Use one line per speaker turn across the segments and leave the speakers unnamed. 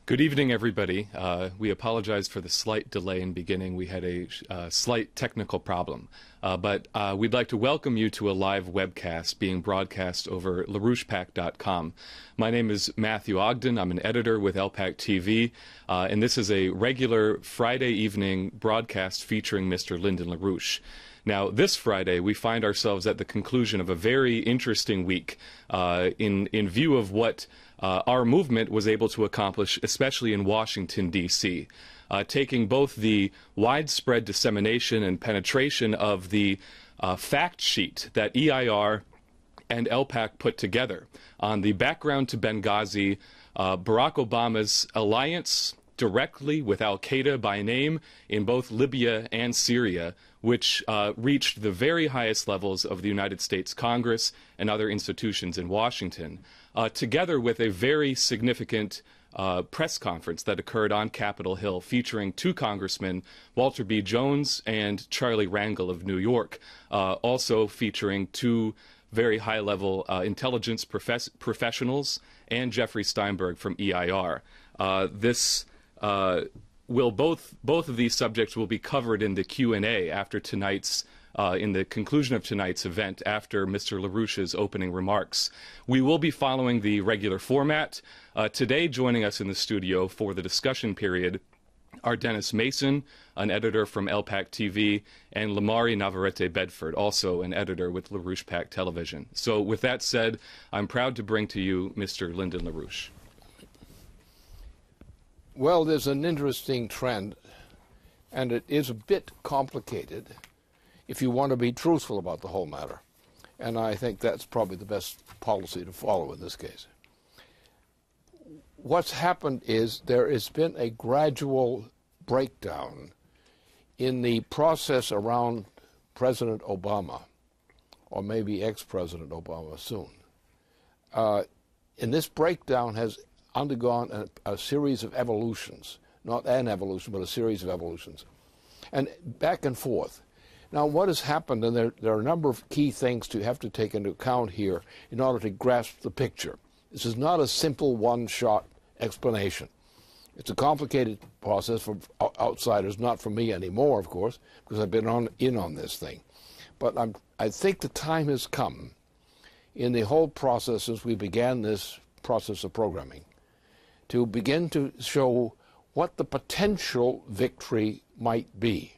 Good evening, everybody. We apologize for the slight delay in beginning. We had a slight technical problem. But we'd like to welcome you to a live webcast being broadcast over LaRouchepack.com. My name is Matthew Ogden. I'm an editor with LPAC TV, and this is a regular Friday evening broadcast featuring Mr. Lyndon LaRouche. Now, this Friday, we find ourselves at the conclusion of a very interesting week in view of what our movement was able to accomplish, especially in Washington, D.C., taking both the widespread dissemination and penetration of the fact sheet that EIR and LPAC put together on the background to Benghazi, Barack Obama's alliance directly with al-Qaeda by name in both Libya and Syria, which reached the very highest levels of the United States Congress and other institutions in Washington, together with a very significant press conference that occurred on Capitol Hill featuring two congressmen, Walter B. Jones and Charlie Rangel of New York, also featuring two very high-level intelligence professionals and Jeffrey Steinberg from EIR. Both of these subjects will be covered in the Q&A after tonight's in the conclusion of tonight's event after Mr. LaRouche's opening remarks. We will be following the regular format. Today, joining us in the studio for the discussion period are Dennis Mason, an editor from LPAC TV, and Lamari Navarrete Bedford, also an editor with LaRouchePAC Television. So with that said, I'm proud to bring to you Mr. Lyndon LaRouche.
Well, there's an interesting trend, and it is a bit complicated if you want to be truthful about the whole matter. And I think that's probably the best policy to follow in this case. What's happened is there has been a gradual breakdown in the process around President Obama, or maybe ex-President Obama soon. And this breakdown has undergone a series of evolutions, not an evolution, but a series of evolutions, and back and forth. Now, what has happened, and there are a number of key things to have to take into account here in order to grasp the picture. This is not a simple one-shot explanation. It's a complicated process for outsiders, not for me anymore, of course, because I've been in on this thing. But I think the time has come in the whole process since we began this process of programming to begin to show what the potential victory might be.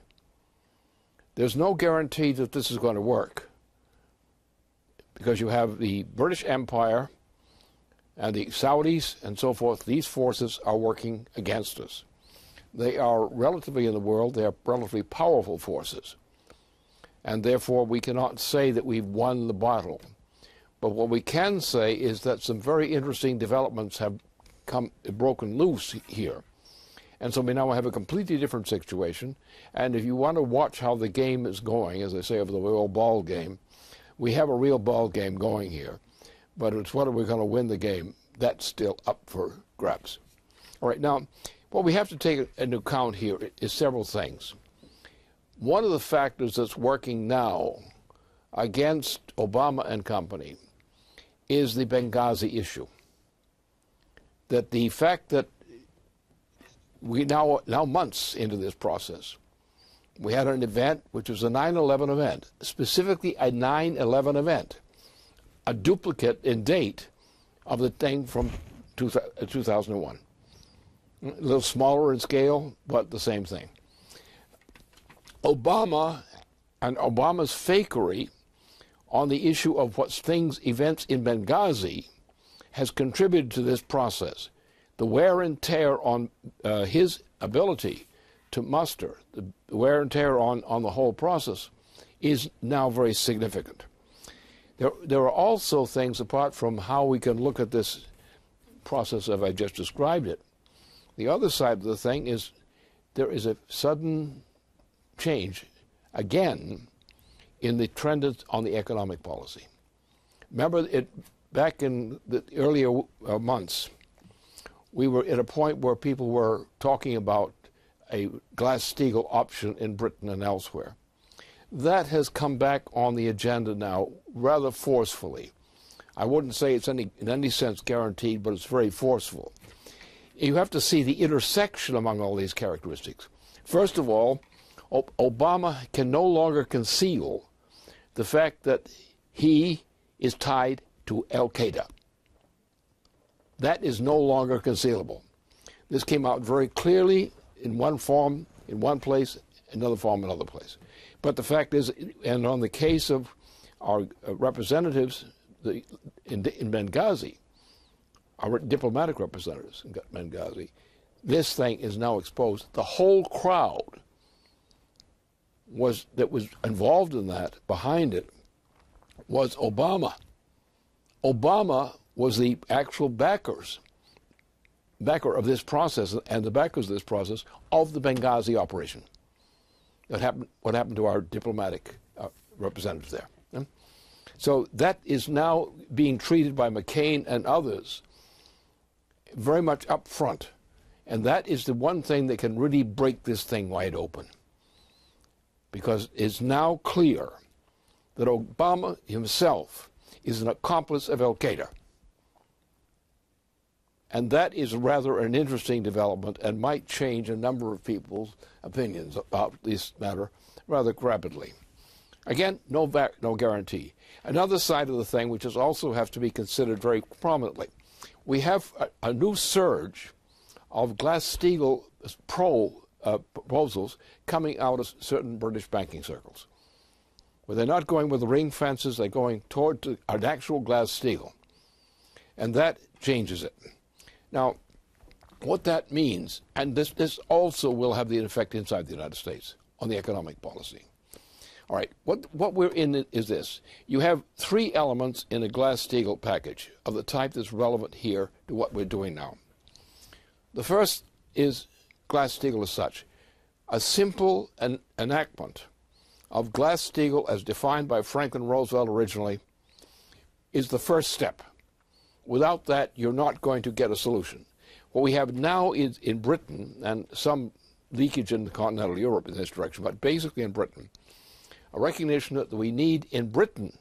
There's no guarantee that this is going to work, because you have the British Empire and the Saudis and so forth. These forces are working against us. They are relatively in the world, they are relatively powerful forces, and therefore we cannot say that we've won the battle. But what we can say is that some very interesting developments have broken loose here. And so we now have a completely different situation. And if you want to watch how the game is going, as they say over the real ball game, we have a real ball game going here. But it's whether we're going to win the game. That's still up for grabs. All right, now, what we have to take into account here is several things. One of the factors that's working now against Obama and company is the Benghazi issue. That the fact that we now months into this process, we had an event which was a 9/11 event, specifically a 9/11 event, a duplicate in date of the thing from 2001. A little smaller in scale, but the same thing. Obama and Obama's fakery on the issue of events in Benghazi has contributed to this process. The wear and tear on his ability to muster, the wear and tear on the whole process is now very significant. There are also things, apart from how we can look at this process as I just described it. The other side of the thing is there is a sudden change, again, in the trend on the economic policy. Remember, back in the earlier months, we were at a point where people were talking about a Glass-Steagall option in Britain and elsewhere. That has come back on the agenda now rather forcefully. I wouldn't say it's in any sense guaranteed, but it's very forceful. you have to see the intersection among all these characteristics. First of all, Obama can no longer conceal the fact that he is tied to Al-Qaeda. That is no longer concealable. This came out very clearly in one form, in one place, another form, another place. But the fact is, and on the case of our representatives in Benghazi, our diplomatic representatives in Benghazi, this thing is now exposed. The whole crowd that was involved in that, behind it, was Obama. Obama was the actual backer of this process, and the backers of this process of the Benghazi operation. What happened to our diplomatic representatives there. Yeah? So that is now being treated by McCain and others very much up front. And that is the one thing that can really break this thing wide open. Because it's now clear that Obama himself is an accomplice of Al-Qaeda. And that is rather an interesting development and might change a number of people's opinions about this matter rather rapidly. Again, no guarantee. Another side of the thing, which is also has to be considered very prominently, we have a new surge of Glass-Steagall proposals coming out of certain British banking circles, where they're not going with the ring fences, they're going toward an actual Glass-Steagall. And that changes it. Now, what that means, and this also will have the effect inside the United States on the economic policy. All right, what we're in is this. You have three elements in a Glass-Steagall package of the type that's relevant here to what we're doing now. The first is Glass-Steagall as such. A simple enactment of Glass-Steagall as defined by Franklin Roosevelt originally is the first step. Without that, you're not going to get a solution. What we have now is in Britain, and some leakage in continental Europe in this direction, but basically in Britain, a recognition that we need in Britain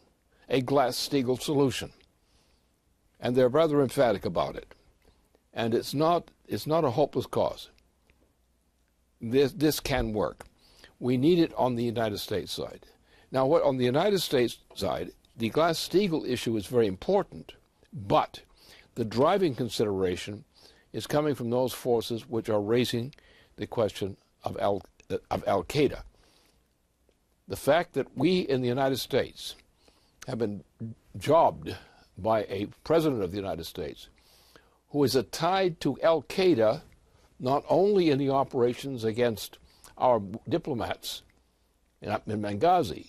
a Glass-Steagall solution. And they're rather emphatic about it. And it's not a hopeless cause. This can work. We need it on the United States side. Now, on the United States side, the Glass-Steagall issue is very important, but the driving consideration is coming from those forces which are raising the question of Al-Qaeda. The fact that we in the United States have been jobbed by a president of the United States who is tied to Al-Qaeda not only in the operations against our diplomats in Benghazi,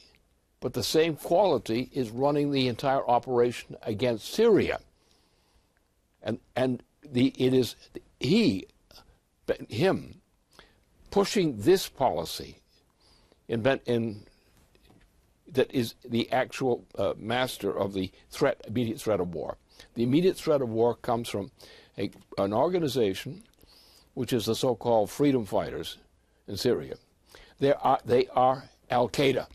but the same quality is running the entire operation against Syria. And it is him pushing this policy that is the actual master of the immediate threat of war. The immediate threat of war comes from an organization which is the so-called freedom fighters in Syria. They are Al-Qaeda.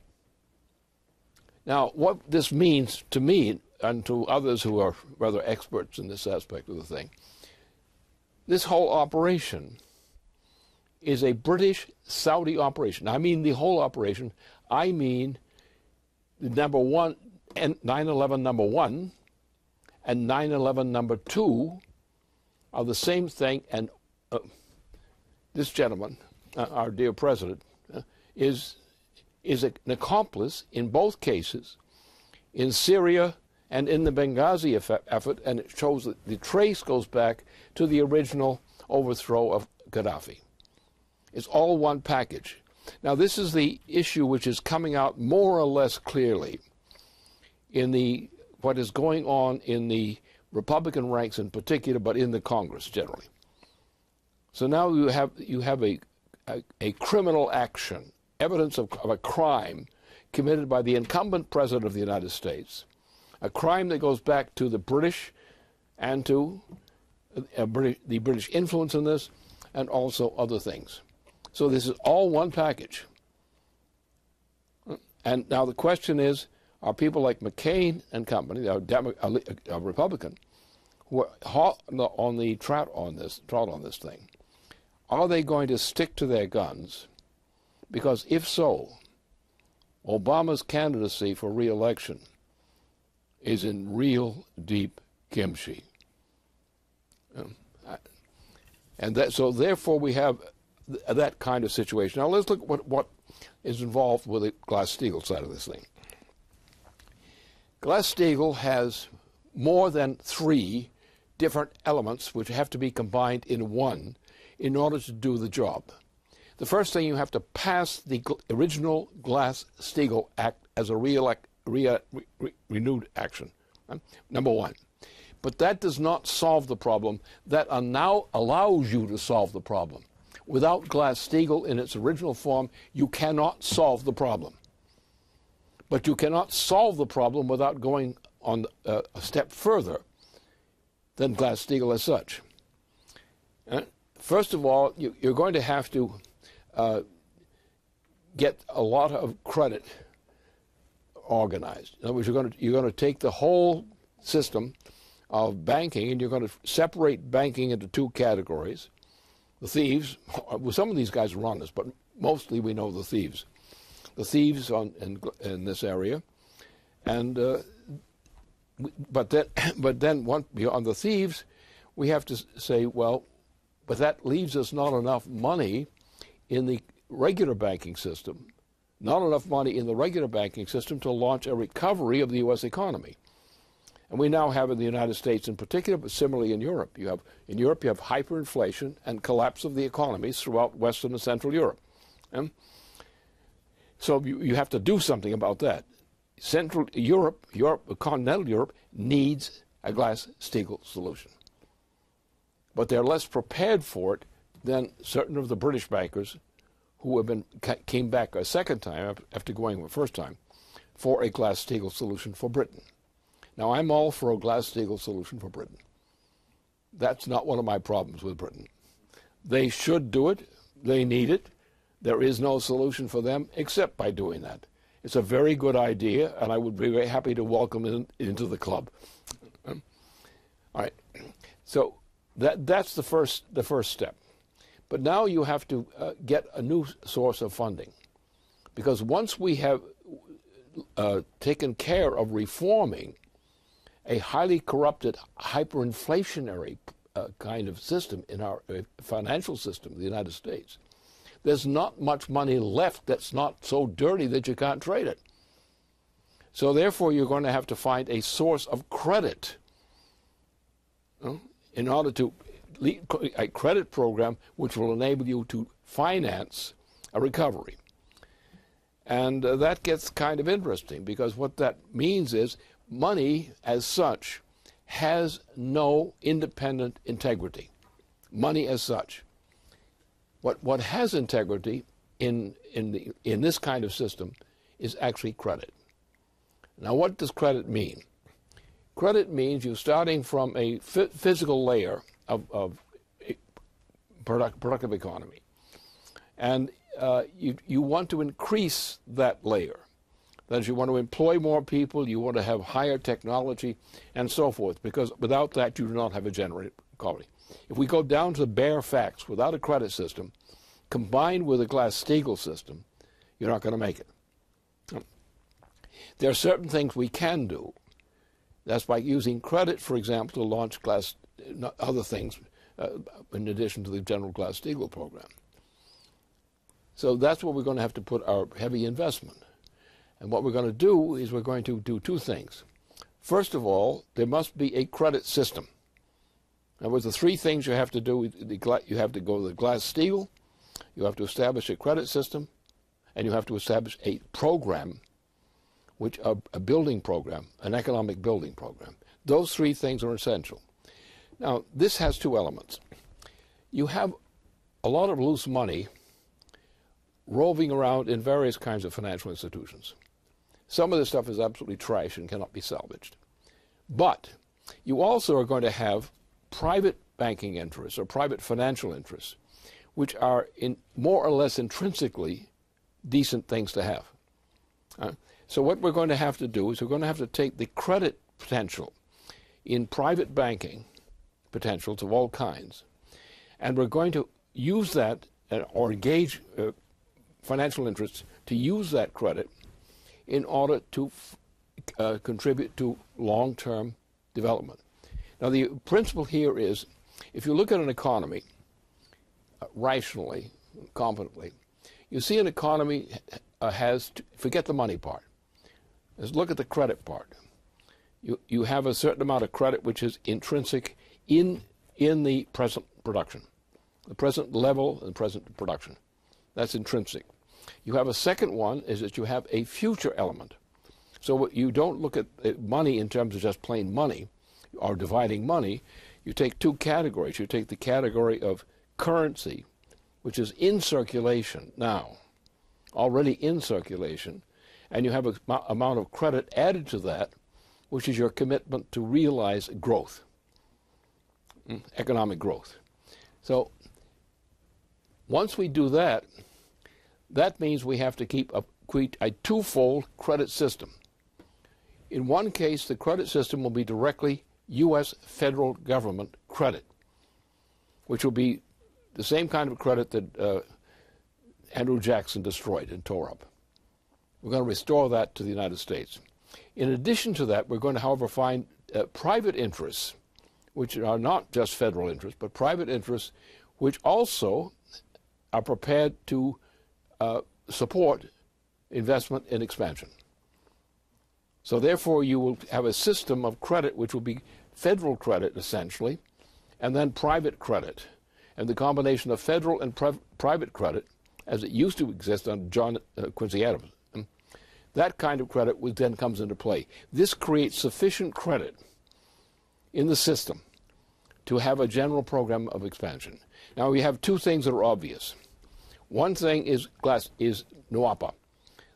Now, what this means to me and to others who are rather experts in this aspect of the thing, this whole operation is a British-Saudi operation. I mean the whole operation. I mean the number one, 9/11 number one, and 9/11 number two are the same thing. And this gentleman, our dear president, is an accomplice in both cases, in Syria and in the Benghazi effort, and it shows that the trace goes back to the original overthrow of Gaddafi. It's all one package. Now, this is the issue which is coming out more or less clearly in what is going on in the Republican ranks in particular, but in the Congress generally. So now you have a criminal action, evidence of a crime committed by the incumbent president of the United States, a crime that goes back to the British and to the British influence in this, and also other things. So this is all one package. And now the question is, are people like McCain and company, a Republican, who are hot on the trout on this thing, are they going to stick to their guns? Because if so, Obama's candidacy for re-election is in real deep kimchi. And so therefore we have that kind of situation. Now let's look at what is involved with the Glass-Steagall side of this thing. Glass-Steagall has more than 3 different elements which have to be combined in one in order to do the job. The first thing, you have to pass the original Glass-Steagall Act as a renewed action, number one. But that does not solve the problem. That now allows you to solve the problem. Without Glass-Steagall in its original form, you cannot solve the problem. But you cannot solve the problem without going on a step further than Glass-Steagall as such. First of all, you're going to have to get a lot of credit organized. In other words, you're going to take the whole system of banking and you're going to separate banking into 2 categories. The thieves, well, some of these guys are honest, but mostly we know the thieves. The thieves in this area, and but then beyond the thieves, we have to say, well, but that leaves us not enough money in the regular banking system, not enough money in the regular banking system to launch a recovery of the U.S. economy. And we now have in the United States in particular, but similarly in Europe. In Europe you have hyperinflation and collapse of the economies throughout Western and Central Europe. So you have to do something about that. Central Europe, continental Europe, needs a Glass-Steagall solution. But they're less prepared for it than certain of the British bankers who came back a second time after going the first time for a Glass-Steagall solution for Britain. Now, I'm all for a Glass-Steagall solution for Britain. That's not one of my problems with Britain. They should do it. They need it. There is no solution for them except by doing that. It's a very good idea, and I would be very happy to welcome it into the club. All right. So that's the first step. But now you have to get a new source of funding, because once we have taken care of reforming a highly corrupted, hyperinflationary kind of system in our financial system in the United States, there's not much money left that's not so dirty that you can't trade it. So therefore, you're going to have to find a source of credit in order to lead a credit program which will enable you to finance a recovery. And that gets kind of interesting, because what that means is money as such has no independent integrity. Money as such. What has integrity in this kind of system is actually credit. Now, what does credit mean? Credit means you're starting from a physical layer of productive economy, and you want to increase that layer. That is, you want to employ more people, you want to have higher technology, and so forth, because without that you do not have a generated economy. If we go down to the bare facts, without a credit system, combined with a Glass-Steagall system, you're not going to make it. There are certain things we can do. That's by using credit, for example, to launch other things in addition to the general Glass-Steagall program. So that's where we're going to have to put our heavy investment. And what we're going to do is we're going to do 2 things. First of all, there must be a credit system. In other words, the 3 things you have to do, you have to go to the Glass-Steagall, you have to establish a credit system, and you have to establish a program, a building program, an economic building program. Those 3 things are essential. Now, this has 2 elements. You have a lot of loose money roving around in various kinds of financial institutions. Some of this stuff is absolutely trash and cannot be salvaged. But you also are going to have private banking interests or private financial interests, which are more or less intrinsically decent things to have. So what we're going to have to do is we're going to have to take the credit potential in private banking potentials of all kinds. And we're going to use that or engage financial interests to use that credit in order to contribute to long-term development. Now, the principle here is, if you look at an economy rationally, competently, you see an economy has, forget the money part, let's look at the credit part. You have a certain amount of credit which is intrinsic in the present production, the present level and present production. That's intrinsic. You have a second one is that you have a future element. So you don't look at money in terms of just plain money or dividing money. You take two categories. You take the category of currency, which is in circulation now, already in circulation, and you have an amount of credit added to that, which is your commitment to realize growth, economic growth. So once we do that, that means we have to keep a twofold credit system. In one case, the credit system will be directly U.S. federal government credit, which will be the same kind of credit that Andrew Jackson destroyed and tore up. We're going to restore that to the United States. In addition to that, we're going to, however, find private interests, which are not just federal interests, but private interests, which also are prepared to support investment in expansion. So therefore, you will have a system of credit which will be federal credit, essentially, and then private credit. And the combination of federal and private credit, as it used to exist under John Quincy Adams, that kind of credit then comes into play. This creates sufficient credit in the system to have a general program of expansion. Now, we have two things that are obvious. One thing is NWAPA.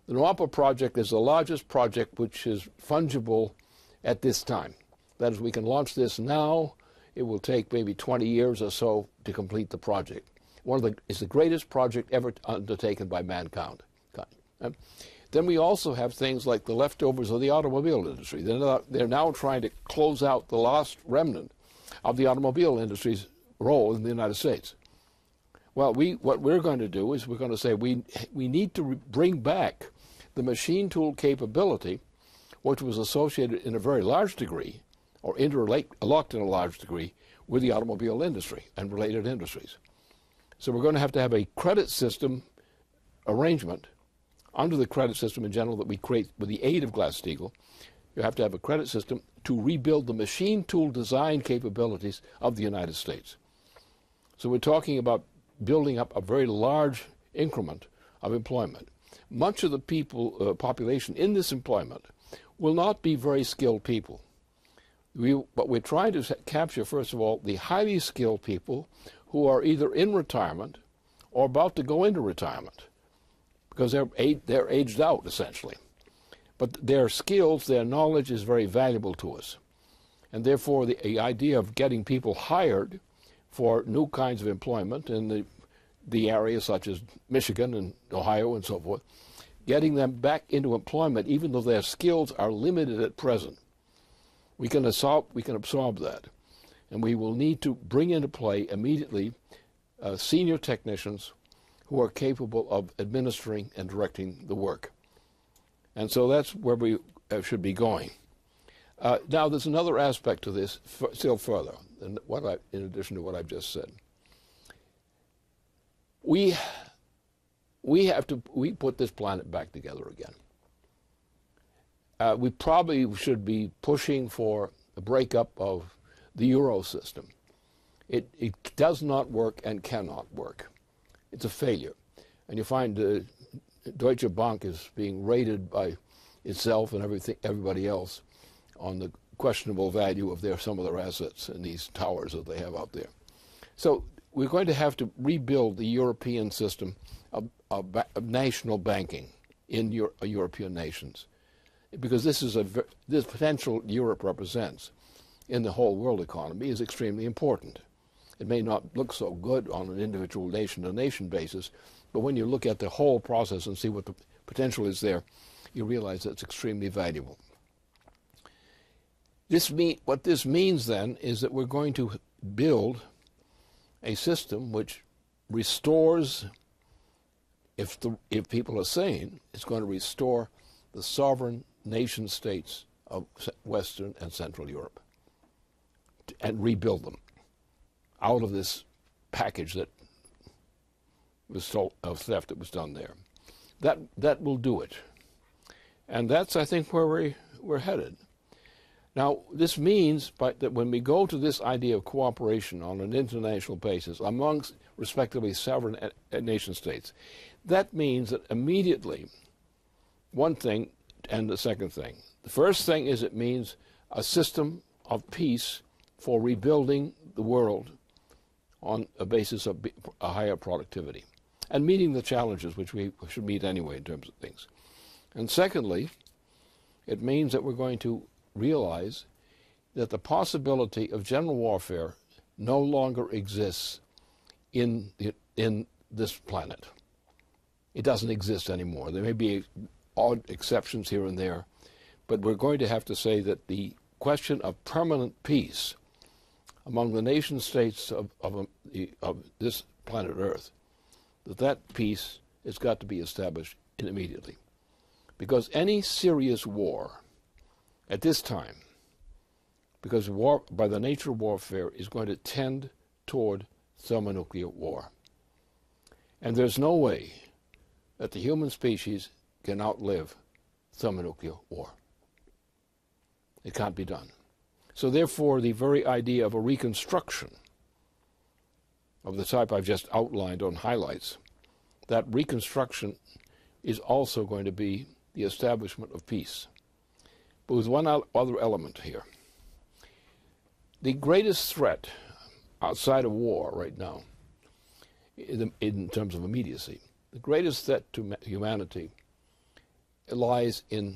The NWAPA project is the largest project which is fungible at this time. That is, we can launch this now. It will take maybe 20 years or so to complete the project. It's the greatest project ever undertaken by mankind. Then we also have things like the leftovers of the automobile industry. They're now trying to close out the last remnant of the automobile industry's role in the United States. Well, what we're going to do is we're going to say we need to bring back the machine tool capability, which was associated in a very large degree, or interlocked in a large degree, with the automobile industry and related industries. So we're going to have a credit system arrangement under the credit system in general that we create with the aid of Glass-Steagall. You have to have a credit system to rebuild the machine tool design capabilities of the United States. So we're talking about building up a very large increment of employment. Much of the population in this employment will not be very skilled people. But we're trying to capture, first of all, the highly skilled people who are either in retirement or about to go into retirement, because they're aged out, essentially. But their skills, their knowledge is very valuable to us. And therefore, the idea of getting people hired for new kinds of employment in the areas such as Michigan and Ohio and so forth, getting them back into employment, even though their skills are limited at present. We can absorb that. And we will need to bring into play immediately senior technicians who are capable of administering and directing the work. And so that's where we should be going. Now, there's another aspect to this still further, in addition to what I've just said. We put this planet back together again. We probably should be pushing for a breakup of the Euro system. It does not work and cannot work. It's a failure. And you find Deutsche Bank is being rated by itself and everybody else on the questionable value of some of their assets in these towers that they have out there. So we're going to have to rebuild the European system of national banking in European nations, because this potential Europe represents in the whole world economy is extremely important. It may not look so good on an individual nation-to-nation basis, but when you look at the whole process and see what the potential is there, you realize that it's extremely valuable. What this means then is that we're going to build a system which restores, if people are sane, it's going to restore the sovereign nation states of Western and Central Europe and rebuild them out of this package that was of theft that was done there. That will do it. And that's, I think, where we're headed. Now, this means that when we go to this idea of cooperation on an international basis amongst respectively sovereign nation states, that means that immediately one thing and the second thing. The first thing is it means a system of peace for rebuilding the world on a basis of a higher productivity and meeting the challenges which we should meet anyway in terms of things. And secondly, it means that we're going to realize that the possibility of general warfare no longer exists in this planet. It doesn't exist anymore. There may be odd exceptions here and there, but we're going to have to say that the question of permanent peace among the nation states of this planet Earth, that peace has got to be established immediately. Because any serious war at this time, because war, by the nature of warfare, is going to tend toward thermonuclear war. And there's no way that the human species can outlive thermonuclear war. It can't be done. So therefore, the very idea of a reconstruction of the type I've just outlined on highlights, that reconstruction is also going to be the establishment of peace. But with one other element here. The greatest threat outside of war right now, in terms of immediacy, the greatest threat to humanity lies in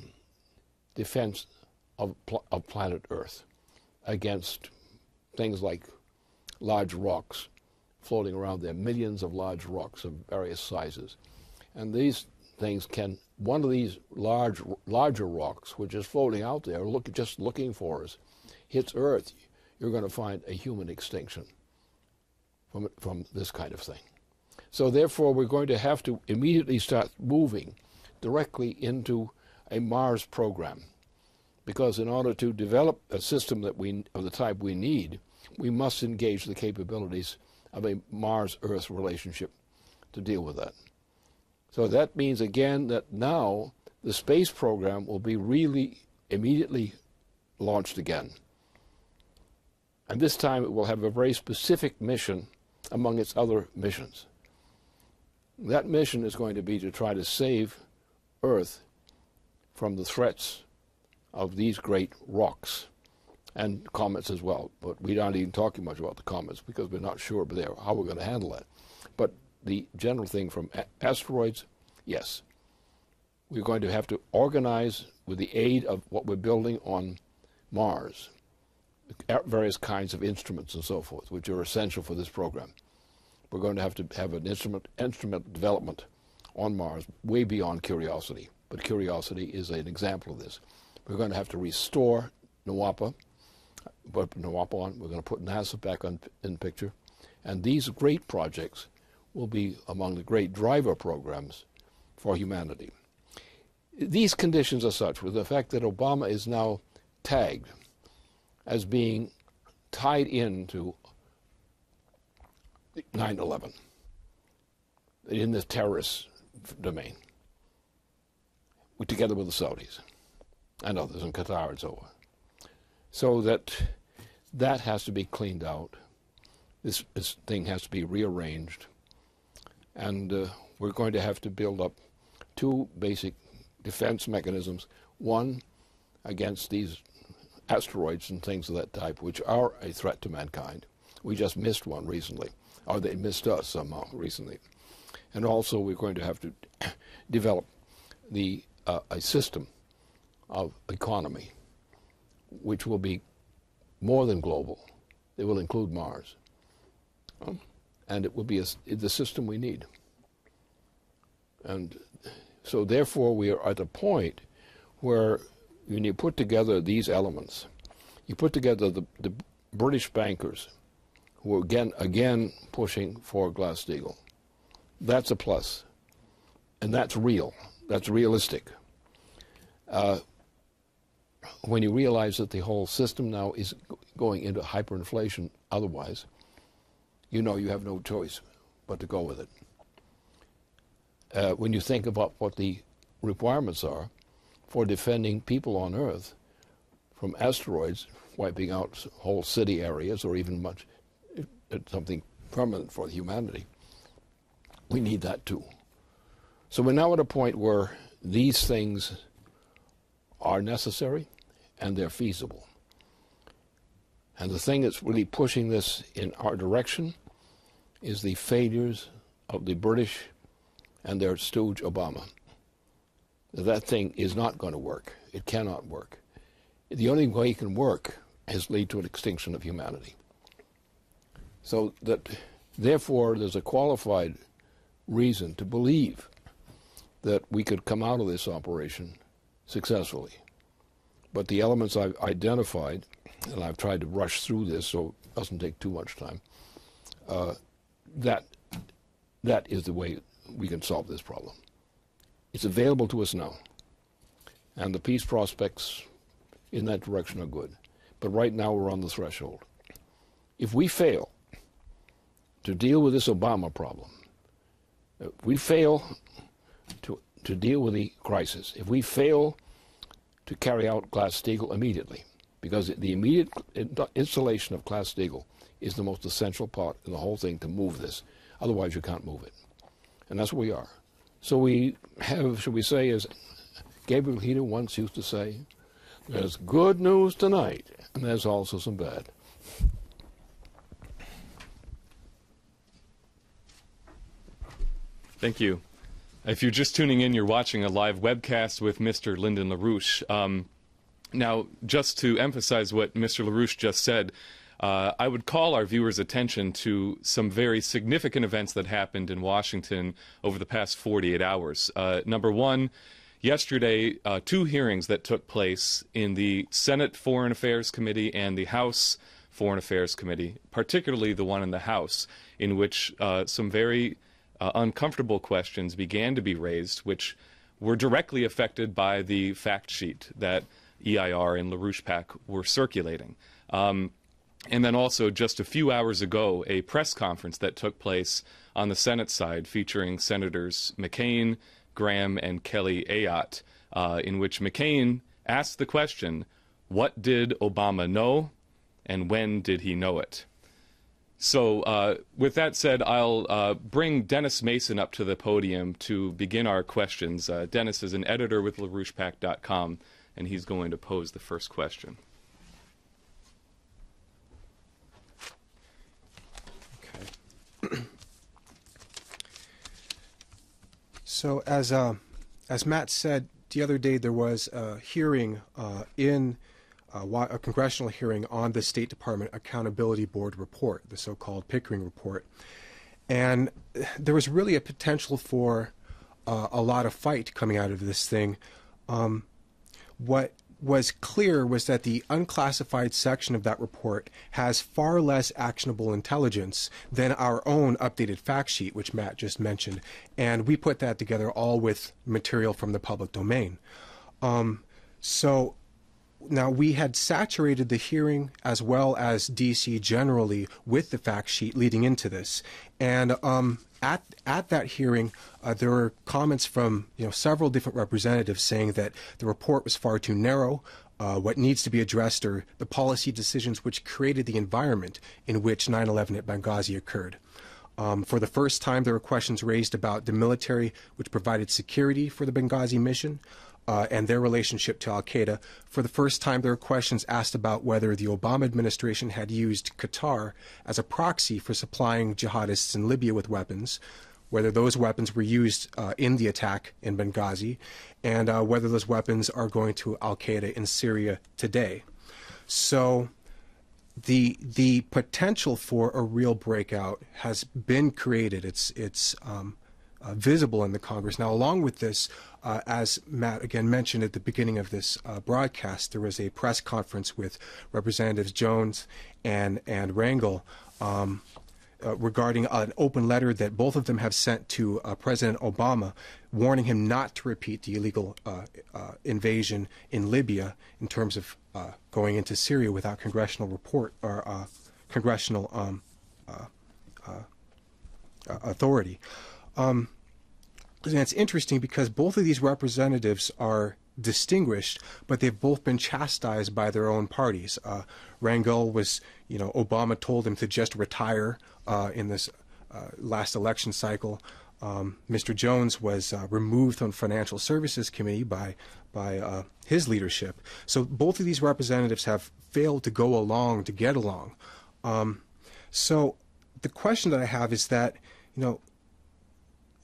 defense of planet Earth against things like large rocks floating around there, millions of large rocks of various sizes. And these things can, one of these larger rocks, which is floating out there, just looking for us, hits Earth, you're going to find a human extinction from this kind of thing. So therefore, we're going to have to immediately start moving directly into a Mars program, because in order to develop a system of the type we need, we must engage the capabilities of a Mars-Earth relationship to deal with that. So that means, again, that now the space program will be really immediately launched again. And this time it will have a very specific mission among its other missions. That mission is going to be to try to save Earth from the threats of these great rocks and comets as well. But we're not even talking much about the comets because we're not sure how we're going to handle that. But the general thing from asteroids, yes. We're going to have to organize with the aid of what we're building on Mars, various kinds of instruments and so forth, which are essential for this program. We're going to have an instrument development on Mars way beyond Curiosity. But Curiosity is an example of this. We're going to have to restore NWAPA. Put NWAPA on. We're going to put NASA back in the picture. And these great projects will be among the great driver programs for humanity. These conditions are such, with the fact that Obama is now tagged as being tied into 9/11 in the terrorist domain, together with the Saudis and others in Qatar and so on. So that has to be cleaned out. This thing has to be rearranged. And we're going to have to build up two basic defense mechanisms. One, against these asteroids and things of that type, which are a threat to mankind. We just missed one recently, or they missed us somehow recently. And also we're going to have to develop a system of economy which will be more than global. It will include Mars. And it will be the system we need. And so therefore we are at a point where when you put together these elements, you put together the British bankers who are again pushing for Glass-Steagall. That's a plus, and that's real. That's realistic. When you realize that the whole system now is going into hyperinflation otherwise, you know you have no choice but to go with it. When you think about what the requirements are for defending people on Earth from asteroids wiping out whole city areas or even something permanent for humanity, we need that too. So we're now at a point where these things are necessary and they're feasible. And the thing that's really pushing this in our direction is the failures of the British and their stooge Obama. That thing is not going to work. It cannot work. The only way it can work is lead to an extinction of humanity. So that, therefore, there's a qualified reason to believe that we could come out of this operation successfully. But the elements I've identified, and I've tried to rush through this so it doesn't take too much time, that is the way we can solve this problem. It's available to us now. And the peace prospects in that direction are good. But right now we're on the threshold. If we fail to deal with this Obama problem, if we fail to deal with the crisis, if we fail to carry out Glass-Steagall immediately, because the immediate installation of Glass-Steagall is the most essential part in the whole thing to move this. Otherwise you can't move it. And that's where we are. So we have, shall we say, as Gabriel Heater once used to say, there's good news tonight, and there's also some bad.
Thank you. If you're just tuning in, you're watching a live webcast with Mr. Lyndon LaRouche. Now, just to emphasize what Mr. LaRouche just said, I would call our viewers' attention to some very significant events that happened in Washington over the past 48 hours. Number one, yesterday, two hearings that took place in the Senate Foreign Affairs Committee and the House Foreign Affairs Committee, particularly the one in the House, in which some very uncomfortable questions began to be raised, which were directly affected by the fact sheet that EIR and LaRouche PAC were circulating. And then also, just a few hours ago, a press conference that took place on the Senate side featuring Senators McCain, Graham, and Kelly Ayotte, in which McCain asked the question, what did Obama know, and when did he know it? So with that said, I'll bring Dennis Mason up to the podium to begin our questions. Dennis is an editor with LaRouchePAC.com, and he's going to pose the first question.
So as Matt said, the other day there was a hearing a congressional hearing on the State Department Accountability Board report, the so-called Pickering report. And there was really a potential for a lot of fight coming out of this thing. What was clear was that the unclassified section of that report has far less actionable intelligence than our own updated fact sheet, which Matt just mentioned. And we put that together all with material from the public domain. So now we had saturated the hearing as well as DC generally with the fact sheet leading into this. And at that hearing, there were comments from several different representatives saying that the report was far too narrow. What needs to be addressed are the policy decisions which created the environment in which 9/11 at Benghazi occurred. For the first time, there were questions raised about the military which provided security for the Benghazi mission and their relationship to al-Qaeda. For the first time, there were questions asked about whether the Obama administration had used Qatar as a proxy for supplying jihadists in Libya with weapons, whether those weapons were used in the attack in Benghazi, and whether those weapons are going to al-Qaeda in Syria today. So the potential for a real breakout has been created. It's visible in the Congress. Now, along with this, as Matt again mentioned at the beginning of this broadcast, there was a press conference with Representatives Jones and Rangel regarding an open letter that both of them have sent to President Obama, warning him not to repeat the illegal invasion in Libya in terms of going into Syria without congressional report or congressional authority. And it's interesting because both of these representatives are distinguished, but they've both been chastised by their own parties. Rangel was, Obama told him to just retire in this last election cycle. Mr. Jones was removed from Financial Services Committee by his leadership. So both of these representatives have failed to go along to get along. So the question that I have is that,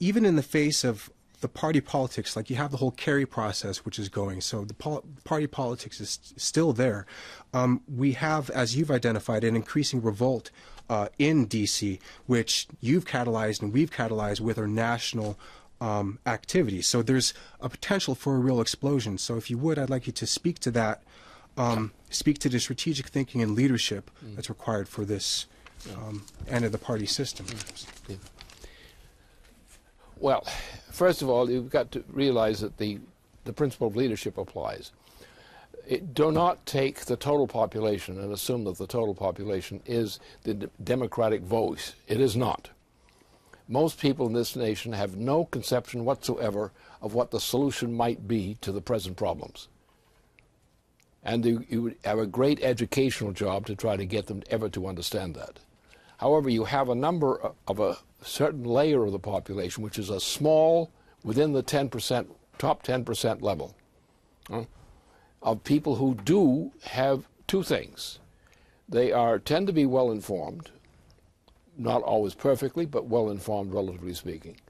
even in the face of the party politics, like you have the whole Kerry process, which is going, so the party politics is still there. We have, as you've identified, an increasing revolt in D.C., which you've catalyzed and we've catalyzed with our national activities. So there's a potential for a real explosion. So if you would, I'd like you to speak to that, speak to the strategic thinking and leadership that's required for this end of the party system.
Well, first of all, you've got to realize that the principle of leadership applies. Do not take the total population and assume that the total population is the democratic voice. It is not. Most people in this nation have no conception whatsoever of what the solution might be to the present problems. And you would have a great educational job to try to get them ever to understand that. However, you have a number of a certain layer of the population, which is a small, within the 10%, top 10% level, of people who do have two things. They tend to be well informed, not always perfectly, but well informed, relatively speaking.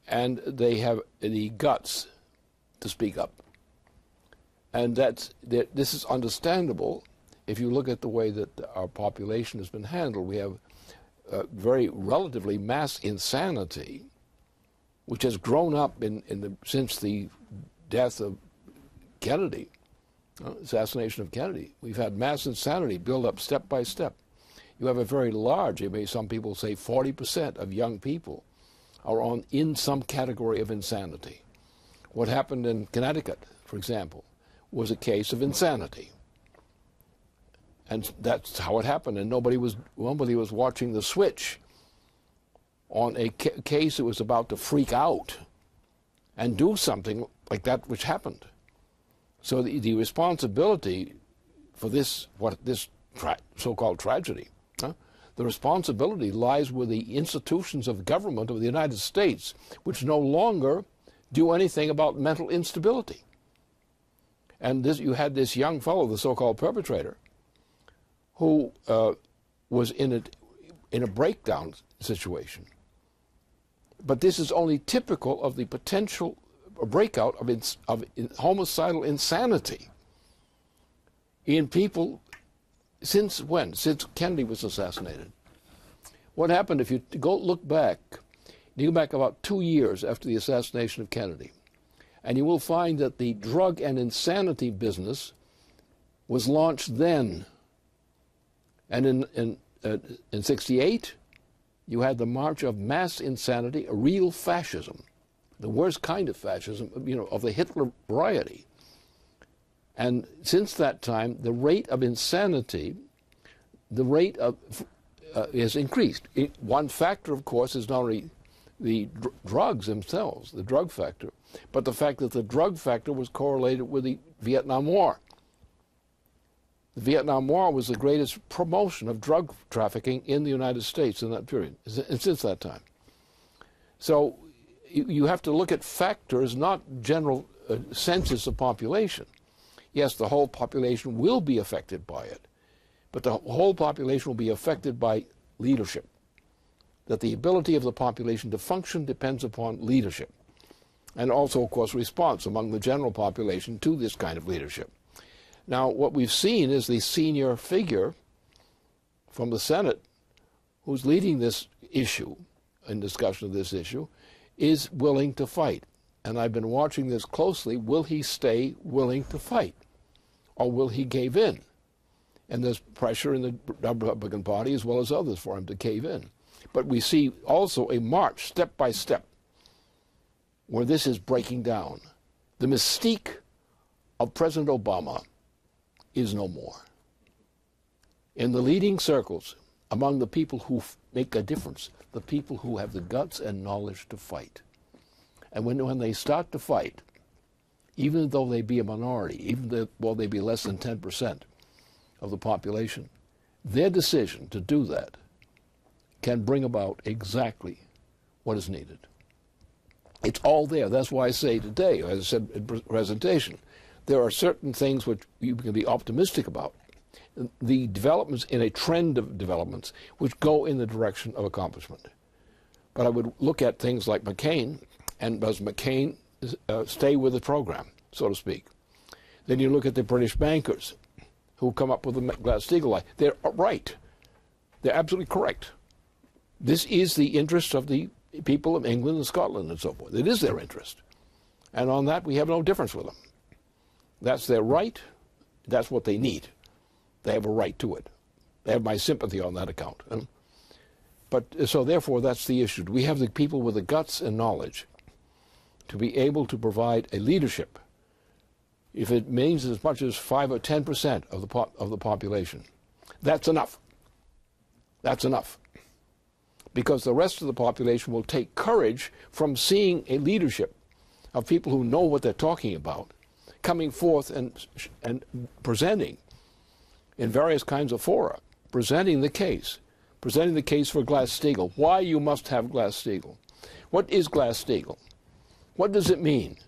And they have the guts to speak up. And this is understandable if you look at the way that our population has been handled. We have very relatively mass insanity, which has grown up since the death of Kennedy, assassination of Kennedy. We've had mass insanity build up step by step. You have a very large, some people say 40% of young people are in some category of insanity. What happened in Connecticut, for example, was a case of insanity. And that's how it happened, and nobody was watching the switch on a case that was about to freak out and do something like that which happened. So the responsibility for this so-called tragedy, the responsibility lies with the institutions of government of the United States, which no longer do anything about mental instability. And you had this young fellow, the so-called perpetrator, who was in a breakdown situation. But this is only typical of the potential breakout of homicidal insanity in people since when? Since Kennedy was assassinated. What happened if you look back about 2 years after the assassination of Kennedy, and you will find that the drug and insanity business was launched then. And in 1968, you had the march of mass insanity, a real fascism, the worst kind of fascism, of the Hitler variety. And since that time, the rate of insanity, has increased. One factor, of course, is not only the drugs themselves, the drug factor, but the fact that the drug factor was correlated with the Vietnam War. The Vietnam War was the greatest promotion of drug trafficking in the United States in that period, and since that time. So you have to look at factors, not general census of population. Yes, the whole population will be affected by it, but the whole population will be affected by leadership. That the ability of the population to function depends upon leadership, and also, of course, response among the general population to this kind of leadership. Now, what we've seen is the senior figure from the Senate who's leading this issue, in discussion of this issue, is willing to fight. And I've been watching this closely. Will he stay willing to fight? Or will he cave in? And there's pressure in the Republican Party as well as others for him to cave in. But we see also a march, step by step, where this is breaking down. The mystique of President Obama is no more. In the leading circles, among the people who make a difference, the people who have the guts and knowledge to fight. And when they start to fight, even though they be a minority, even though they be less than 10% of the population, their decision to do that can bring about exactly what is needed. It's all there. That's why I say today, as I said in presentation, there are certain things which you can be optimistic about. The developments in a trend of developments which go in the direction of accomplishment. But I would look at things like McCain, and does McCain stay with the program, so to speak? Then you look at the British bankers who come up with the Glass-Steagall line. They're right. They're absolutely correct. This is the interest of the people of England and Scotland and so forth. It is their interest. And on that, we have no difference with them. That's their right. That's what they need. They have a right to it. They have my sympathy on that account. But so therefore, that's the issue. We have the people with the guts and knowledge to be able to provide a leadership. If it means as much as 5 or 10% of the population, that's enough. That's enough. Because the rest of the population will take courage from seeing a leadership of people who know what they're talking about, coming forth and presenting in various kinds of fora, presenting the case for Glass-Steagall, why you must have Glass-Steagall. What is Glass-Steagall? What does it mean?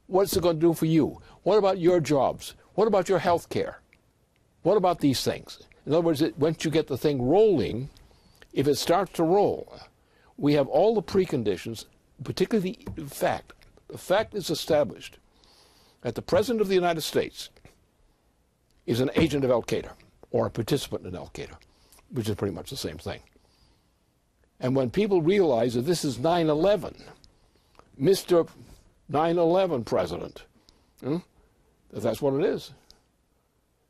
What's it going to do for you? What about your jobs? What about your health care? What about these things? In other words, once you get the thing rolling, if it starts to roll, we have all the preconditions, particularly the fact. The fact is established that the President of the United States is an agent of Al-Qaeda or a participant in Al-Qaeda, which is pretty much the same thing. And when people realize that this is 9/11, Mr. 9/11 President, that's what it is.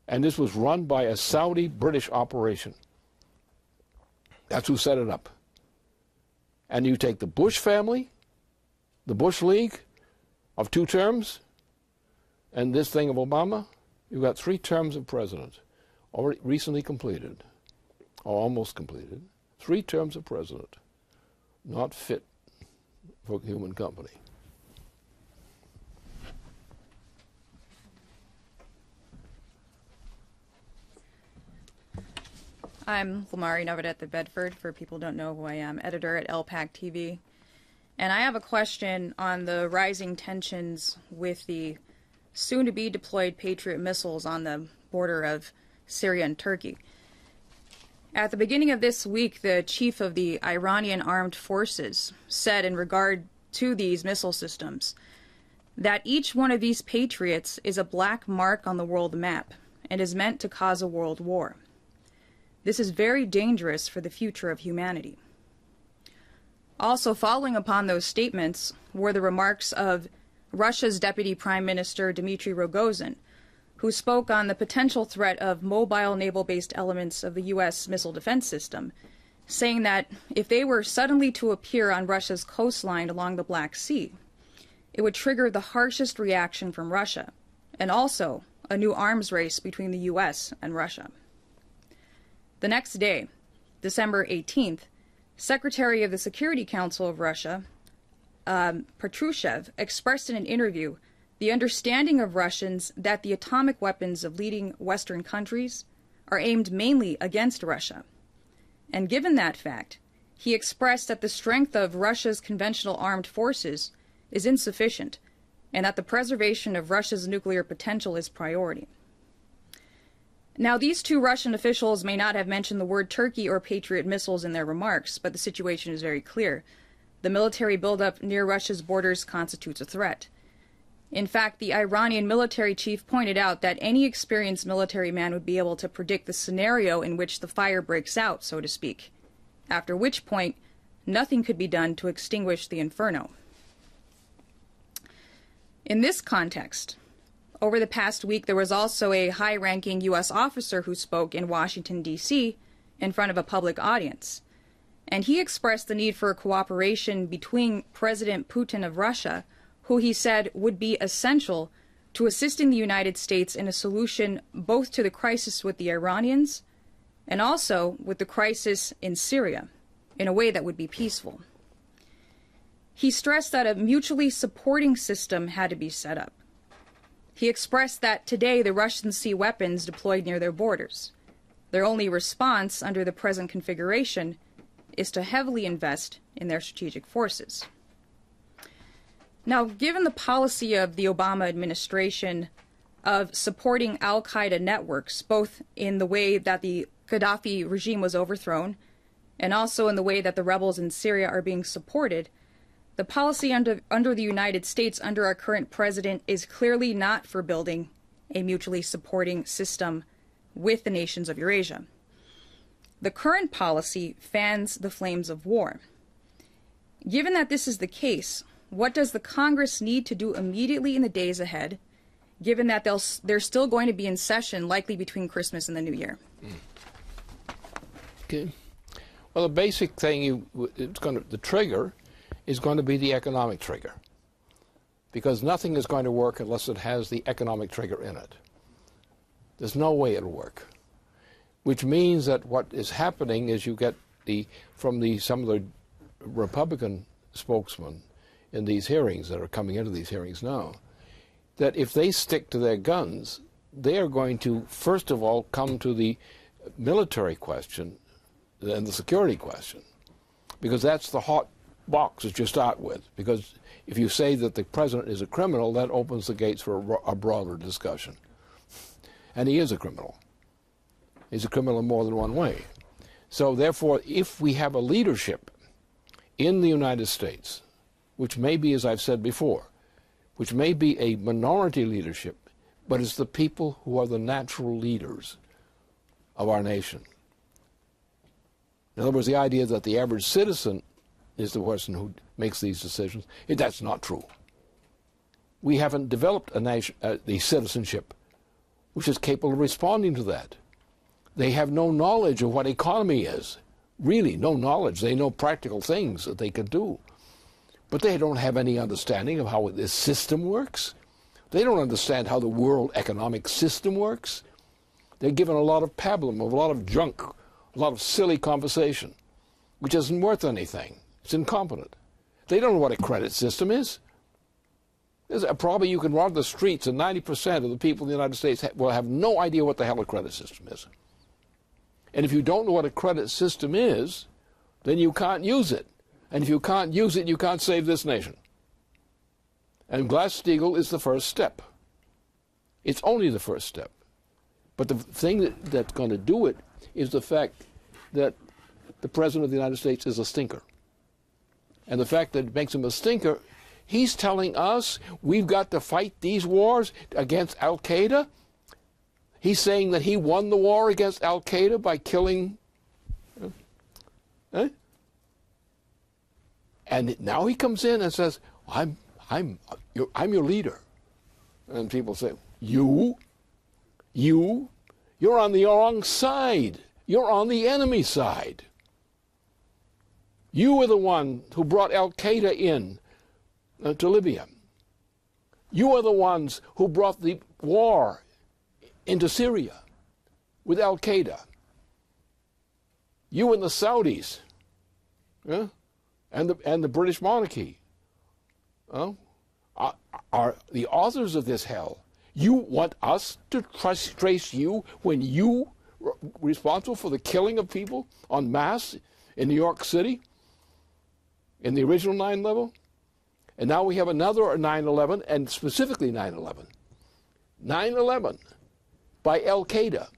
And this was run by a Saudi-British operation. That's who set it up. And you take the Bush family, the Bush League of 2 terms, and this thing of Obama, you've got 3 terms of president, already recently completed, or almost completed. 3 terms of president, not fit for human company.
I'm Lamari Navarrete at Bedford, for people who don't know who I am, editor at LPAC TV. And I have a question on the rising tensions with the soon-to-be deployed Patriot missiles on the border of Syria and Turkey. At the beginning of this week, the chief of the Iranian armed forces said in regard to these missile systems that each one of these Patriots is a black mark on the world map and is meant to cause a world war. This is very dangerous for the future of humanity. Also following upon those statements were the remarks of Russia's Deputy Prime Minister Dmitry Rogozin, who spoke on the potential threat of mobile naval-based elements of the U.S. missile defense system, saying that if they were suddenly to appear on Russia's coastline along the Black Sea, it would trigger the harshest reaction from Russia, and also a new arms race between the U.S. and Russia. The next day, December 18th, Secretary of the Security Council of Russia, Patrushev, expressed in an interview the understanding of Russians that the atomic weapons of leading Western countries are aimed mainly against Russia. And given that fact, he expressed that the strength of Russia's conventional armed forces is insufficient, and that the preservation of Russia's nuclear potential is priority. Now, these 2 Russian officials may not have mentioned the word Turkey or Patriot missiles in their remarks, but the situation is very clear. The military buildup near Russia's borders constitutes a threat. In fact, the Iranian military chief pointed out that any experienced military man would be able to predict the scenario in which the fire breaks out, so to speak, after which point nothing could be done to extinguish the inferno. In this context, over the past week, there was also a high-ranking U.S. officer who spoke in Washington, D.C., in front of a public audience. And he expressed the need for cooperation between President Putin of Russia, who he said would be essential to assisting the United States in a solution both to the crisis with the Iranians and also with the crisis in Syria, in a way that would be peaceful. He stressed that a mutually supporting system had to be set up. He expressed that today the Russians see weapons deployed near their borders. Their only response under the present configuration is to heavily invest in their strategic forces. Now, given the policy of the Obama administration of supporting al-Qaeda networks, both in the way that the Gaddafi regime was overthrown and also in the way that the rebels in Syria are being supported, the policy under the United States under our current president is clearly not for building a mutually supporting system with the nations of Eurasia. The current policy fans the flames of war. Given that this is the case, what does the Congress need to do immediately in the days ahead, given that they're still going to be in session likely between Christmas and the New Year?
Okay. Well, the basic thing the trigger is going to be the economic trigger, because nothing is going to work unless it has the economic trigger in it. There's no way it'll work. Which means that what is happening is you get some of the Republican spokesmen in these hearings that are coming into these hearings now, that if they stick to their guns, they are going to, first of all, come to the military question and the security question, because that's the hot box that you start with. Because if you say that the president is a criminal, that opens the gates for a broader discussion. And he is a criminal. He's a criminal in more than one way. So therefore, if we have a leadership in the United States, which may be, as I've said before, which may be a minority leadership, but it's the people who are the natural leaders of our nation. In other words, the idea that the average citizen is the person who makes these decisions, that's not true. We haven't developed the citizenship which is capable of responding to that. They have no knowledge of what economy is. Really, no knowledge. They know practical things that they could do. But they don't have any understanding of how this system works. They don't understand how the world economic system works. They're given a lot of pablum, a lot of junk, a lot of silly conversation, which isn't worth anything. It's incompetent. They don't know what a credit system is. Probably you can run the streets and 90% of the people in the United States will have no idea what the hell a credit system is. And if you don't know what a credit system is, then you can't use it. And if you can't use it, you can't save this nation. And Glass-Steagall is the first step. It's only the first step. But the thing that's going to do it is the fact that the President of the United States is a stinker. And the fact that it makes him a stinker, he's telling us we've got to fight these wars against Al-Qaeda. He's saying that he won the war against Al-Qaeda by killing... And now he comes in and says, I'm your leader. And people say, you're on the wrong side. You're on the enemy side. You were the one who brought Al-Qaeda in to Libya. You are the ones who brought the war into Syria with Al-Qaeda. You and the Saudis, and the British monarchy are the authors of this hell. You want us to trace you when you were responsible for the killing of people en masse in New York City in the original 9/11? And now we have another 9/11, and specifically 9/11. 9/11 by Al-Qaeda.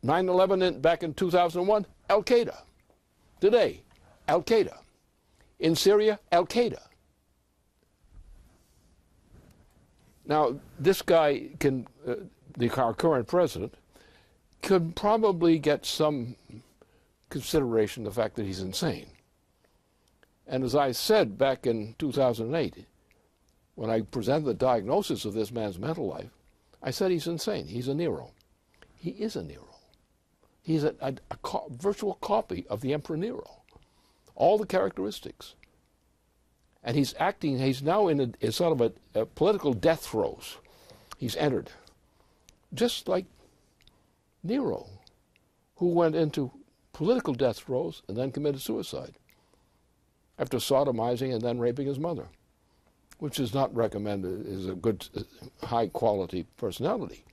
9/11 back in 2001, Al-Qaeda. Today, Al-Qaeda. In Syria, Al-Qaeda. Now, this guy can, our current president, could probably get some consideration the fact that he's insane. And as I said back in 2008, when I presented the diagnosis of this man's mental life, I said he's insane. He's a Nero. He is a Nero. He's a virtual copy of the Emperor Nero. All the characteristics. And he's acting, he's now in a sort of a political death throes. He's entered. Just like Nero, who went into political death throes and then committed suicide after sodomizing and then raping his mother, which is not recommended as a good, high-quality personality.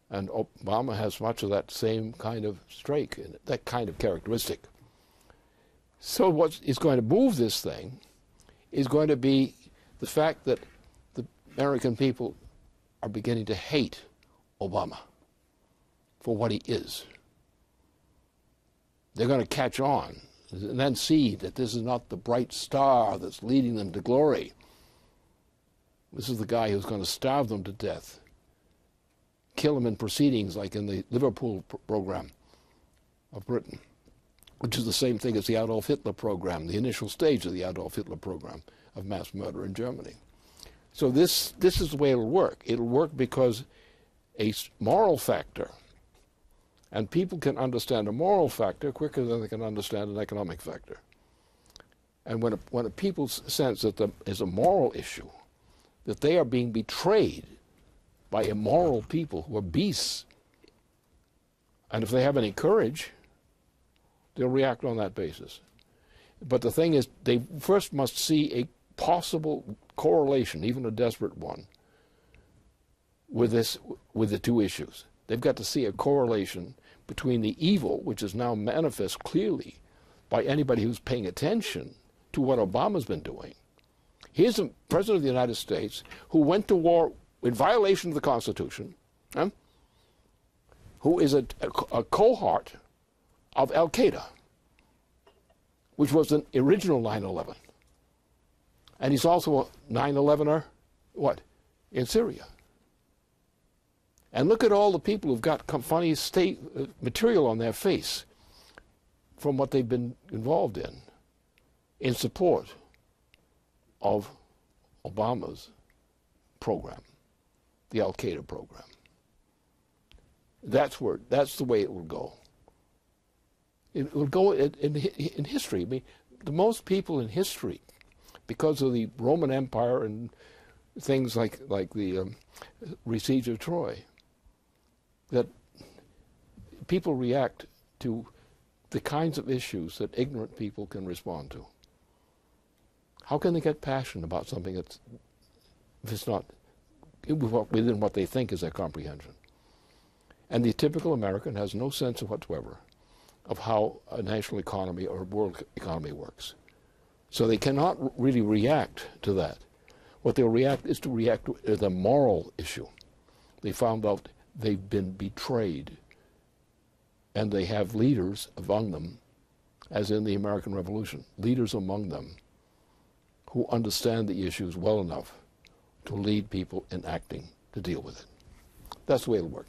And Obama has much of that same kind of streak, that kind of characteristic. So what is going to move this thing is going to be the fact that the American people are beginning to hate Obama for what he is. They're going to catch on and then see that this is not the bright star that's leading them to glory. This is the guy who's going to starve them to death, kill them in proceedings like in the Liverpool program of Britain, which is the same thing as the Adolf Hitler program, the initial stage of the Adolf Hitler program of mass murder in Germany. So this is the way it'll work. It'll work because a moral factor, and people can understand a moral factor quicker than they can understand an economic factor. And when a people sense that there is a moral issue, that they are being betrayed by immoral people who are beasts, and if they have any courage, they'll react on that basis. But the thing is, they first must see a possible correlation, even a desperate one, with the two issues. They've got to see a correlation between the evil, which is now manifest clearly by anybody who's paying attention to what Obama's been doing. Here's the President of the United States who went to war in violation of the Constitution, who is a cohort of Al-Qaeda, which was an original 9/11. And he's also a 9/11er, in Syria. And look at all the people who've got funny state material on their face from what they've been involved in support of Obama's program, the Al-Qaeda program. That's the way it will go. It will go in history. I mean, the most people in history, because of the Roman Empire and things like the siege of Troy, that people react to the kinds of issues that ignorant people can respond to. How can they get passionate about something if it's not within what they think is their comprehension? And the typical American has no sense whatsoever of how a national economy or a world economy works. So they cannot really react to that. What they'll react is to react to the moral issue. They found out they've been betrayed, and they have leaders among them, as in the American Revolution, leaders among them who understand the issues well enough to lead people in acting to deal with it. That's the way it'll work.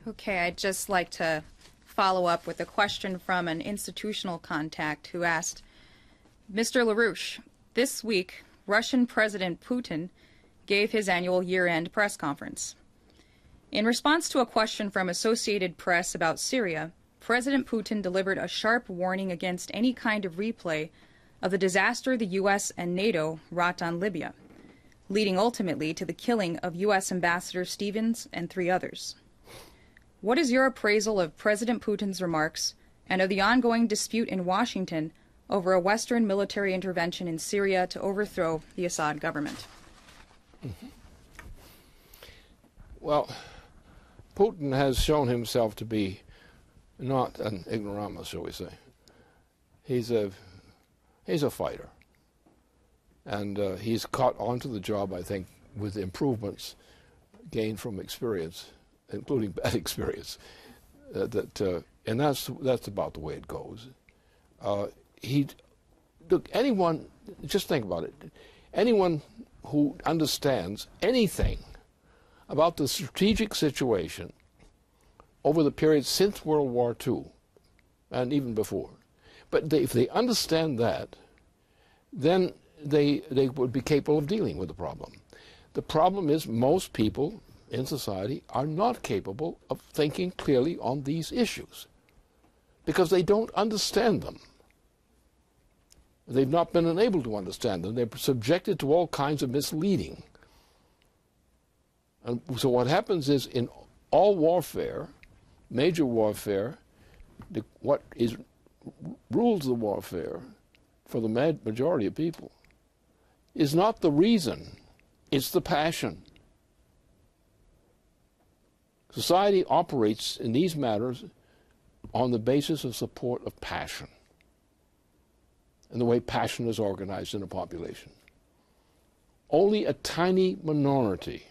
Okay, I'd just like to follow up with a question from an institutional contact who asked, Mr. LaRouche, this week, Russian President Putin gave his annual year-end press conference. In response to a question from Associated Press about Syria, President Putin delivered a sharp warning against any kind of replay of the disaster the U.S. and NATO wrought on Libya, leading ultimately to the killing of U.S. Ambassador Stevens and 3 others. What is your appraisal of President Putin's remarks and of the ongoing dispute in Washington over a Western military intervention in Syria to overthrow the Assad government?
Mm-hmm. Well, Putin has shown himself to be not an ignoramus, shall we say. He's a fighter, and he's caught onto the job, I think, with improvements gained from experience, including bad experience. And that's about the way it goes. Look, anyone, just think about it. Anyone who understands anything about the strategic situation over the period since World War II, and even before, But if they understand that, then they would be capable of dealing with the problem. The problem is most people in society are not capable of thinking clearly on these issues because they don't understand them. They've not been enabled to understand them. They're subjected to all kinds of misleading. And so what happens is in all warfare, major warfare, what rules the warfare for the majority of people is not the reason, it's the passion. Society operates in these matters on the basis of support of passion and the way passion is organized in a population. Only a tiny minority,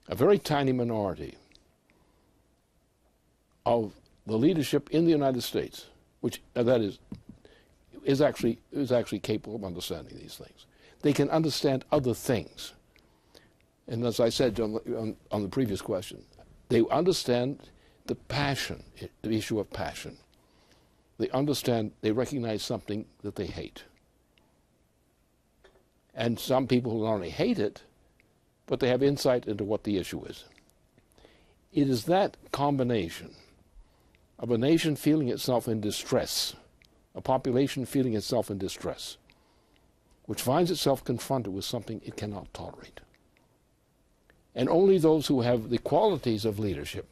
a very tiny minority of the leadership in the United States, which that is actually capable of understanding these things. They can understand other things. And as I said on the previous question, they understand the passion, the issue of passion. They understand, they recognize something that they hate. And some people not only hate it, but they have insight into what the issue is. It is that combination of a nation feeling itself in distress, a population feeling itself in distress, which finds itself confronted with something it cannot tolerate. And only those who have the qualities of leadership,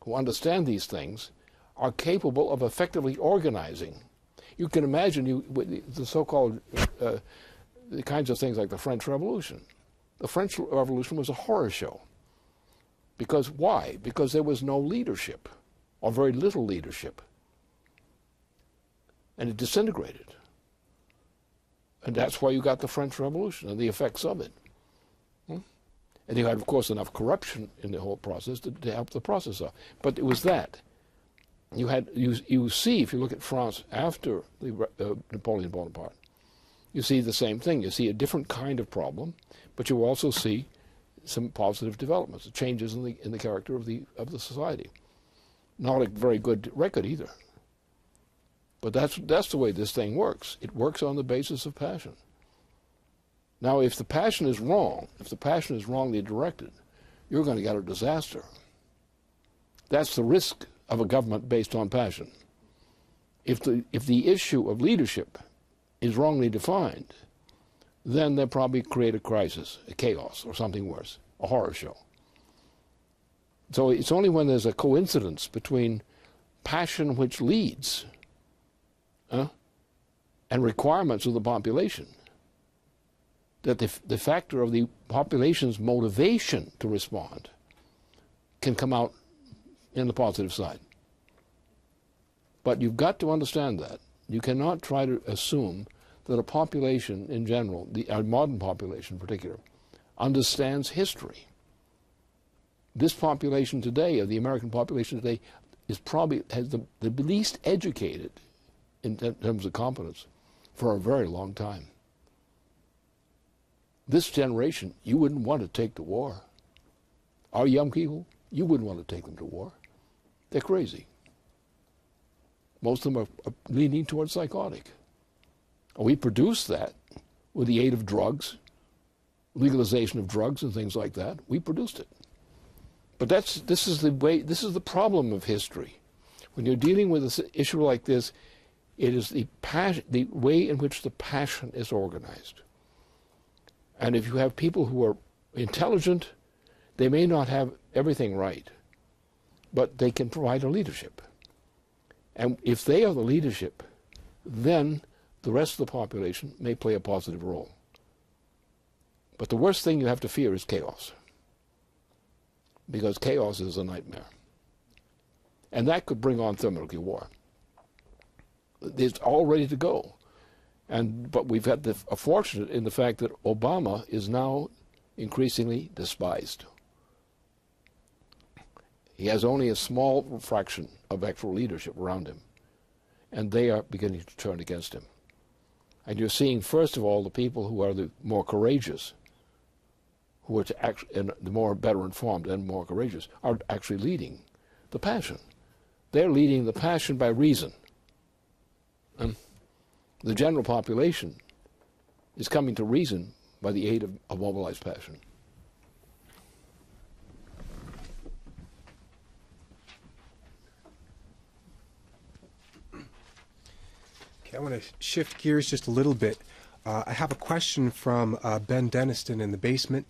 who understand these things, are capable of effectively organizing. You can imagine the so-called the kinds of things like the French Revolution. The French Revolution was a horror show. Because why? Because there was no leadership, or very little leadership. And it disintegrated. And that's why you got the French Revolution and the effects of it. And you had, of course, enough corruption in the whole process to help the process up. But it was that. You see, if you look at France after Napoleon Bonaparte, you see the same thing. You see a different kind of problem, but you also see some positive developments, changes in the character of the society. Not a very good record either. But that's the way this thing works. It works on the basis of passion. Now, if the passion is wrong, if the passion is wrongly directed, you're going to get a disaster. That's the risk of a government based on passion. If the issue of leadership is wrongly defined, then they'll probably create a crisis, a chaos, or something worse, a horror show. So it's only when there's a coincidence between passion which leads and requirements of the population that the factor of the population's motivation to respond can come out in the positive side. But you've got to understand that. You cannot try to assume that a population in general, a modern population in particular, understands history. This population today, the American population today, is probably has the least educated in terms of competence for a very long time. This generation, you wouldn't want to take to war. Our young people, you wouldn't want to take them to war. They're crazy. Most of them are leaning towards psychotic. We produce that with the aid of drugs, legalization of drugs and things like that. We produced it. But this is the problem of history. When you're dealing with an issue like this, it is the way in which the passion is organized. And if you have people who are intelligent, they may not have everything right, but they can provide a leadership. And if they are the leadership, then the rest of the population may play a positive role. But the worst thing you have to fear is chaos, because chaos is a nightmare. And that could bring on thermonuclear war. It's all ready to go. But we've had a fortunate in the fact that Obama is now increasingly despised. He has only a small fraction of actual leadership around him, and they are beginning to turn against him. And you're seeing, first of all, the people who are the more courageous, who are the more better informed and more courageous, are actually leading the passion. They're leading the passion by reason. the general population is coming to reason by the aid of mobilized passion.
Okay, I want to shift gears just a little bit. I have a question from Ben Deniston in the basement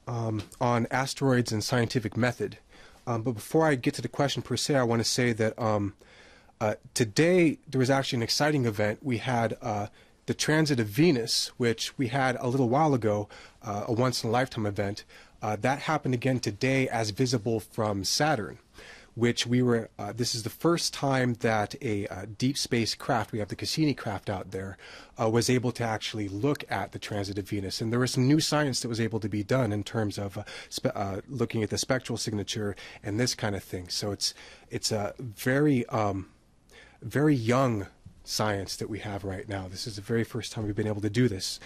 on asteroids and scientific method. But before I get to the question per se, I want to say that today there was actually an exciting event. We had the transit of Venus, which we had a little while ago, a once-in-a-lifetime event. That happened again today as visible from Saturn, which we were, this is the first time that a deep space craft, we have the Cassini craft out there, was able to actually look at the transit of Venus. And there was some new science that was able to be done in terms of looking at the spectral signature and this kind of thing. So it's a very, very young science that we have right now. This is the very first time we've been able to do this.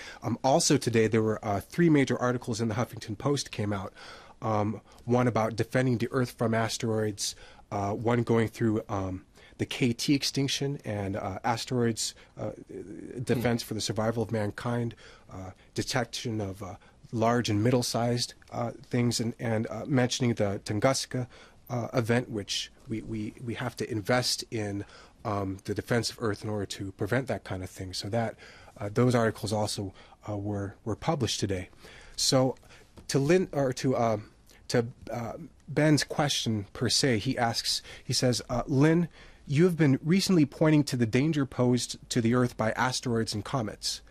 Also today, there were 3 major articles in the Huffington Post came out. One about defending the Earth from asteroids, one going through the KT extinction and asteroids defense for the survival of mankind, detection of large and middle-sized things, and mentioning the Tunguska event, which we have to invest in the defense of Earth in order to prevent that kind of thing. So that those articles also were published today. So to Ben's question per se, he says, Lynn, you have been recently pointing to the danger posed to the Earth by asteroids and comets.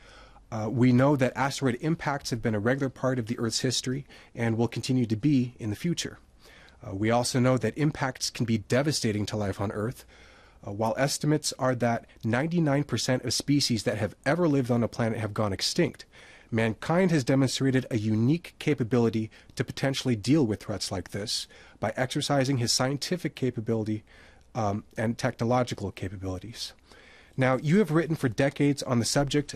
We know that asteroid impacts have been a regular part of the Earth's history and will continue to be in the future. We also know that impacts can be devastating to life on Earth. While estimates are that 99% of species that have ever lived on a planet have gone extinct, mankind has demonstrated a unique capability to potentially deal with threats like this by exercising his scientific capability and technological capabilities. Now, you have written for decades on the subject.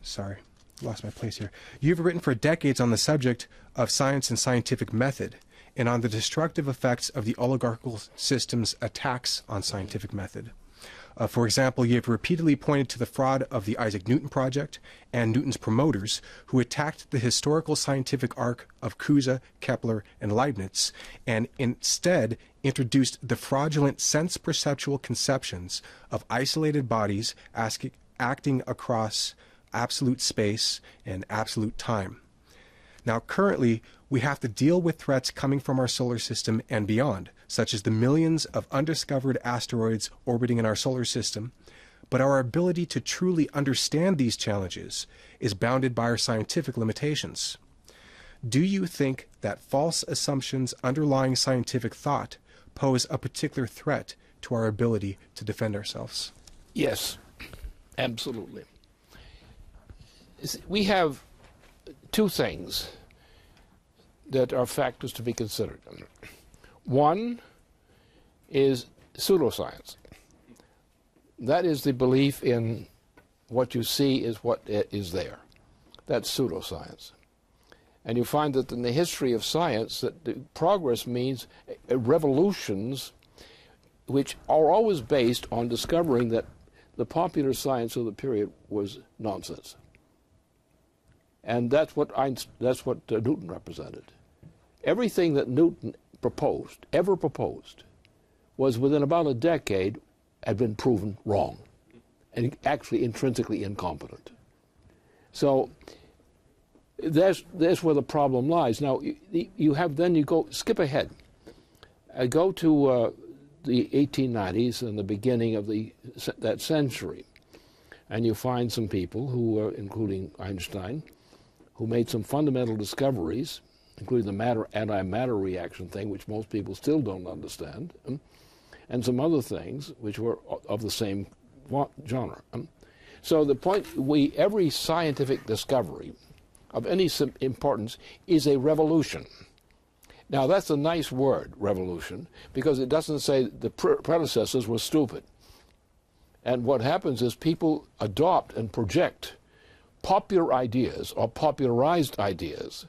Sorry, lost my place here. You have written for decades on the subject of science and scientific method, and on the destructive effects of the oligarchical system's attacks on scientific method. For example, you have repeatedly pointed to the fraud of the Isaac Newton Project and Newton's promoters, who attacked the historical scientific arc of Cusa, Kepler, and Leibniz, and instead introduced the fraudulent sense-perceptual conceptions of isolated bodies acting across absolute space and absolute time. Now, currently, we have to deal with threats coming from our solar system and beyond, such as the millions of undiscovered asteroids orbiting in our solar system, but our ability to truly understand these challenges is bounded by our scientific limitations. Do you think that false assumptions underlying scientific thought pose a particular threat to our ability to defend ourselves?
Yes, absolutely. We have 2 things that are factors to be considered. One is pseudoscience. That is the belief in what you see is what is there. That's pseudoscience. And you find that in the history of science that the progress means revolutions which are always based on discovering that the popular science of the period was nonsense. And that's what Newton represented. Everything that Newton ever proposed, was within about a decade had been proven wrong and actually intrinsically incompetent. So that's where the problem lies. Now skip ahead. Go to the 1890s and the beginning of that century, and you find some people who, including Einstein, who made some fundamental discoveries, including the antimatter reaction thing, which most people still don't understand, and some other things which were of the same genre. So the point, every scientific discovery of any importance is a revolution. Now that's a nice word, revolution, because it doesn't say the predecessors were stupid. And what happens is people adopt and project popular ideas or popularized ideas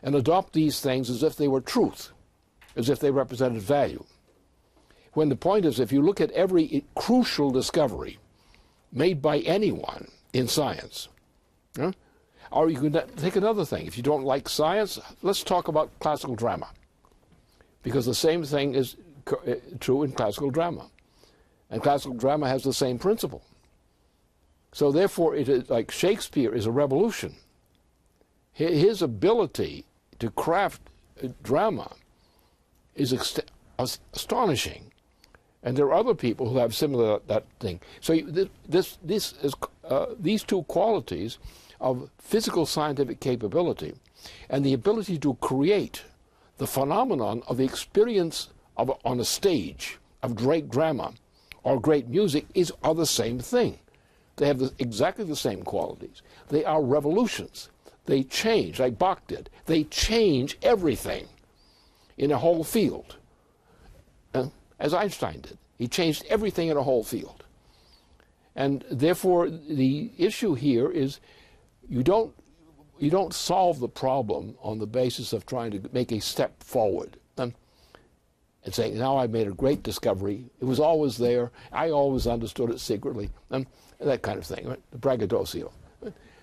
and adopt these things as if they were truth, as if they represented value. When the point is, if you look at every crucial discovery made by anyone in science. Huh? Or you can take another thing. If you don't like science, let's talk about classical drama. Because the same thing is true in classical drama. And classical drama has the same principle. So therefore, it is like Shakespeare is a revolution. His ability to craft drama is astonishing. And there are other people who have similar that thing. So these two qualities of physical scientific capability and the ability to create the phenomenon of the experience of on a stage of great drama or great music are the same thing. They have exactly the same qualities. They are revolutions. They change, like Bach did. They change everything in a whole field, as Einstein did. He changed everything in a whole field. And therefore, the issue here is you don't solve the problem on the basis of trying to make a step forward and saying, now I've made a great discovery. It was always there. I always understood it secretly, and that kind of thing, right? The braggadocio.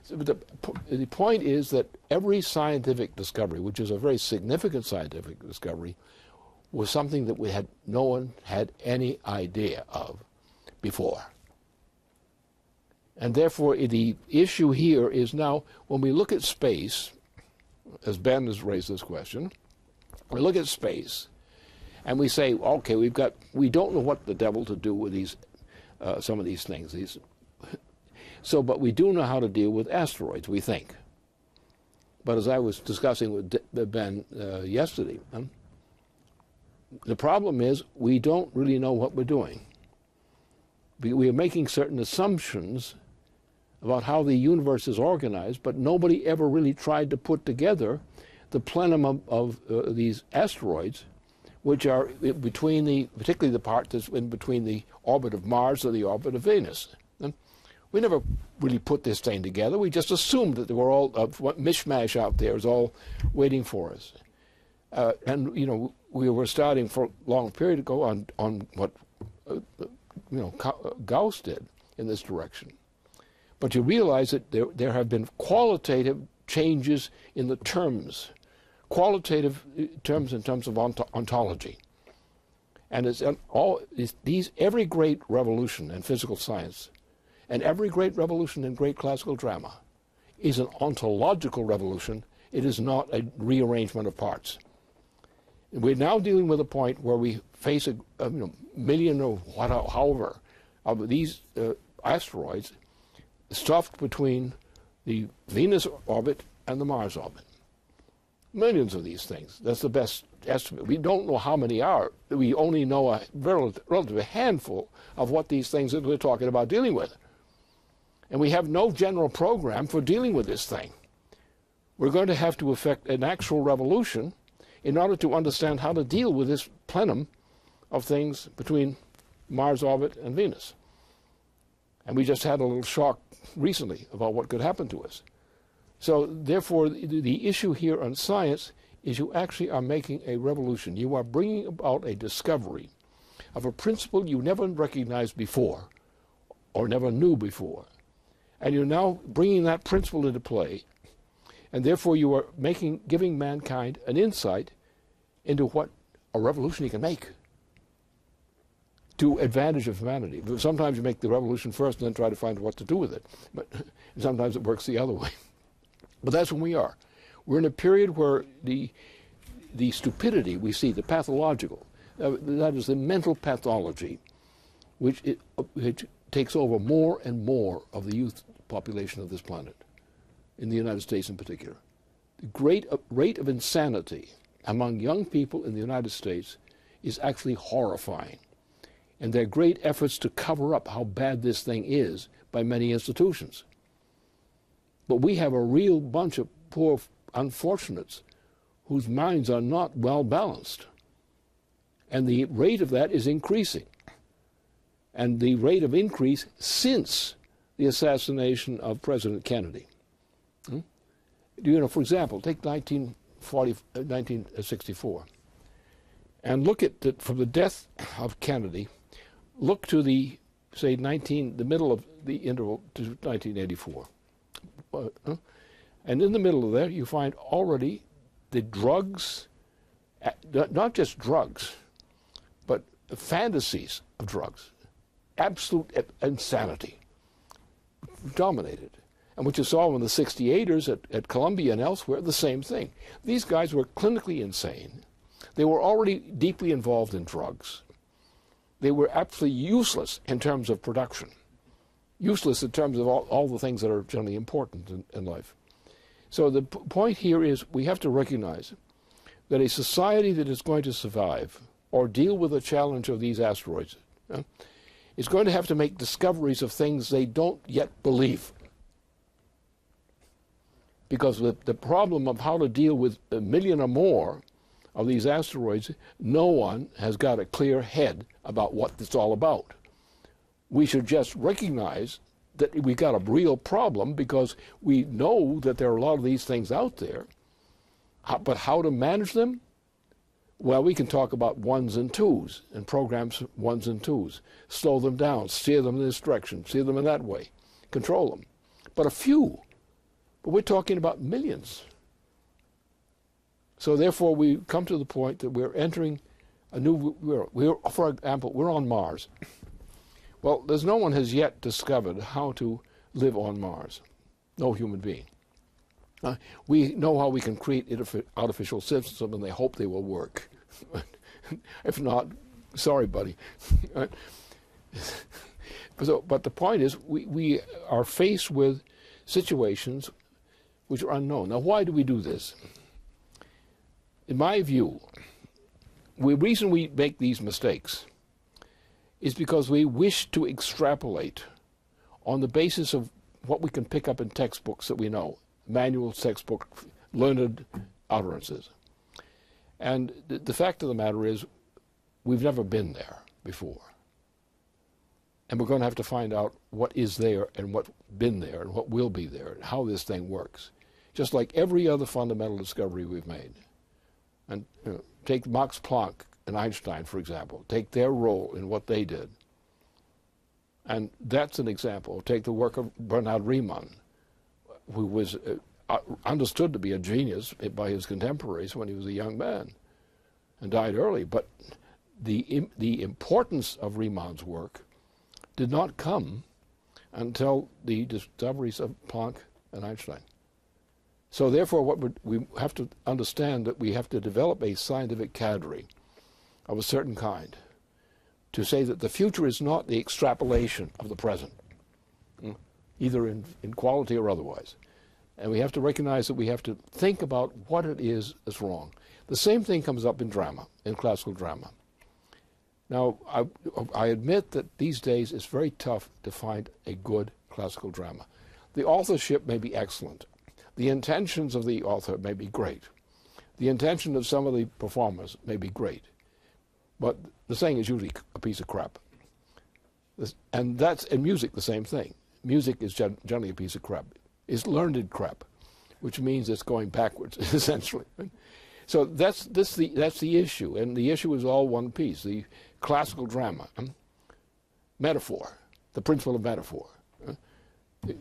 So the point is that every scientific discovery, which is a very significant scientific discovery, was something that no one had any idea of before. And therefore, the issue here is now, when we look at space, as Ben has raised this question, we look at space, and we say, okay, we don't know what the devil to do with these, some of these things. But we do know how to deal with asteroids, we think. But as I was discussing with Ben yesterday, the problem is we don't really know what we're doing. We are making certain assumptions about how the universe is organized, but nobody ever really tried to put together the plenum of these asteroids, which are particularly the part that's in between the orbit of Mars and the orbit of Venus. And we never really put this thing together. We just assumed that they were all what mishmash out there is all waiting for us. And we were starting for a long period ago on what Gauss did in this direction. But you realize that there have been qualitative changes in the terms, qualitative terms in terms of ontology. And every great revolution in physical science and every great revolution in great classical drama is an ontological revolution. It is not a rearrangement of parts. We're now dealing with a point where we face a million or however of these asteroids stuffed between the Venus orbit and the Mars orbit. Millions of these things. That's the best estimate. We don't know how many are. We only know a relative handful of what these things that we're talking about dealing with. And we have no general program for dealing with this thing. We're going to have to effect an actual revolution in order to understand how to deal with this plenum of things between Mars orbit and Venus. And we just had a little shock recently about what could happen to us. So therefore, the issue here on science is you actually are making a revolution. You are bringing about a discovery of a principle you never recognized before or never knew before. And you're now bringing that principle into play. And therefore, you are giving mankind an insight into what a revolution he can make to advantage of humanity. Sometimes you make the revolution first and then try to find what to do with it. But sometimes it works the other way. But that's when we are. We're in a period where the stupidity we see, the pathological, that is the mental pathology, which takes over more and more of the youth population of this planet, in the United States in particular. The great rate of insanity among young people in the United States is actually horrifying. And there are great efforts to cover up how bad this thing is by many institutions. But we have a real bunch of poor unfortunates whose minds are not well balanced. And the rate of that is increasing. And the rate of increase since the assassination of President Kennedy. For example, take 1964 and look at from the death of Kennedy, look to the say, the middle of the interval to 1984. And in the middle of there, you find already the drugs, not just drugs, but fantasies of drugs, absolute insanity, dominated. And what you saw in the 68ers at Columbia and elsewhere, the same thing. These guys were clinically insane. They were already deeply involved in drugs. They were absolutely useless in terms of production, useless in terms of all the things that are generally important in life. So the point here is we have to recognize that a society that is going to survive or deal with the challenge of these asteroids is going to have to make discoveries of things they don't yet believe. Because the problem of how to deal with 1 million or more of these asteroids, no one has got a clear head about what it's all about. We should just recognize that we got a real problem because we know that there are a lot of these things out there. But how to manage them? Well, we can talk about ones and twos and programs ones and twos. Slow them down, steer them in this direction, steer them in that way, control them. But a few. But we're talking about millions. So therefore, we come to the point that we're entering a new world. For example, we're on Mars. Well, there's no one has yet discovered how to live on Mars. No human being. We know how we can create artificial systems, and they hope they will work. If not, sorry, buddy. But the point is, we are faced with situations which are unknown. Now, why do we do this? In my view, the reason we make these mistakes is because we wish to extrapolate on the basis of what we can pick up in textbooks that we know, manual textbook, learned utterances. And the fact of the matter is, we've never been there before. And we're going to have to find out what is there and what's been there and what will be there and how this thing works, just like every other fundamental discovery we've made. And take Max Planck and Einstein, for example. Take their role in what they did. And that's an example. Take the work of Bernard Riemann, who was understood to be a genius by his contemporaries when he was a young man and died early. But the importance of Riemann's work did not come until the discoveries of Planck and Einstein. So therefore, we have to understand that we have to develop a scientific cadre of a certain kind to say that the future is not the extrapolation of the present, either in quality or otherwise. And we have to recognize that we have to think about what it is that's wrong. The same thing comes up in drama, in classical drama. Now, I admit that these days it's very tough to find a good classical drama. The authorship may be excellent. The intentions of the author may be great. The intention of some of the performers may be great. But the saying is usually a piece of crap. And that's in music the same thing. Music is generally a piece of crap. It's learned crap, which means it's going backwards, essentially. So that's the issue, and the issue is all one piece. The classical drama, metaphor, the principle of metaphor,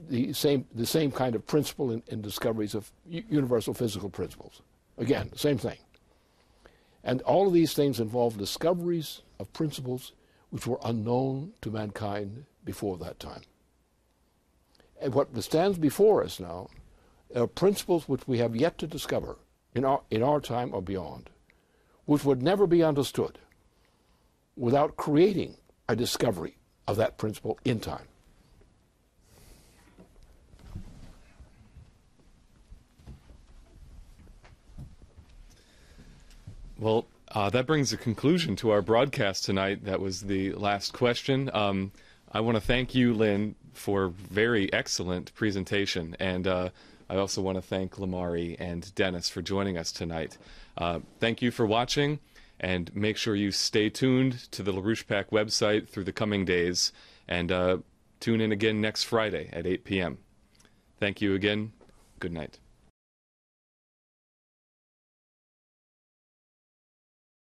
the same kind of principle in discoveries of universal physical principles. Again, same thing. And all of these things involve discoveries of principles which were unknown to mankind before that time. And what stands before us now are principles which we have yet to discover in our time or beyond, which would never be understood without creating a discovery of that principle in time.
Well, that brings a conclusion to our broadcast tonight. That was the last question. I want to thank you, Lynn, for a very excellent presentation, and I also want to thank Lamari and Dennis for joining us tonight. Thank you for watching, and make sure you stay tuned to the LaRouche PAC website through the coming days, and tune in again next Friday at 8 p.m. Thank you again. Good night.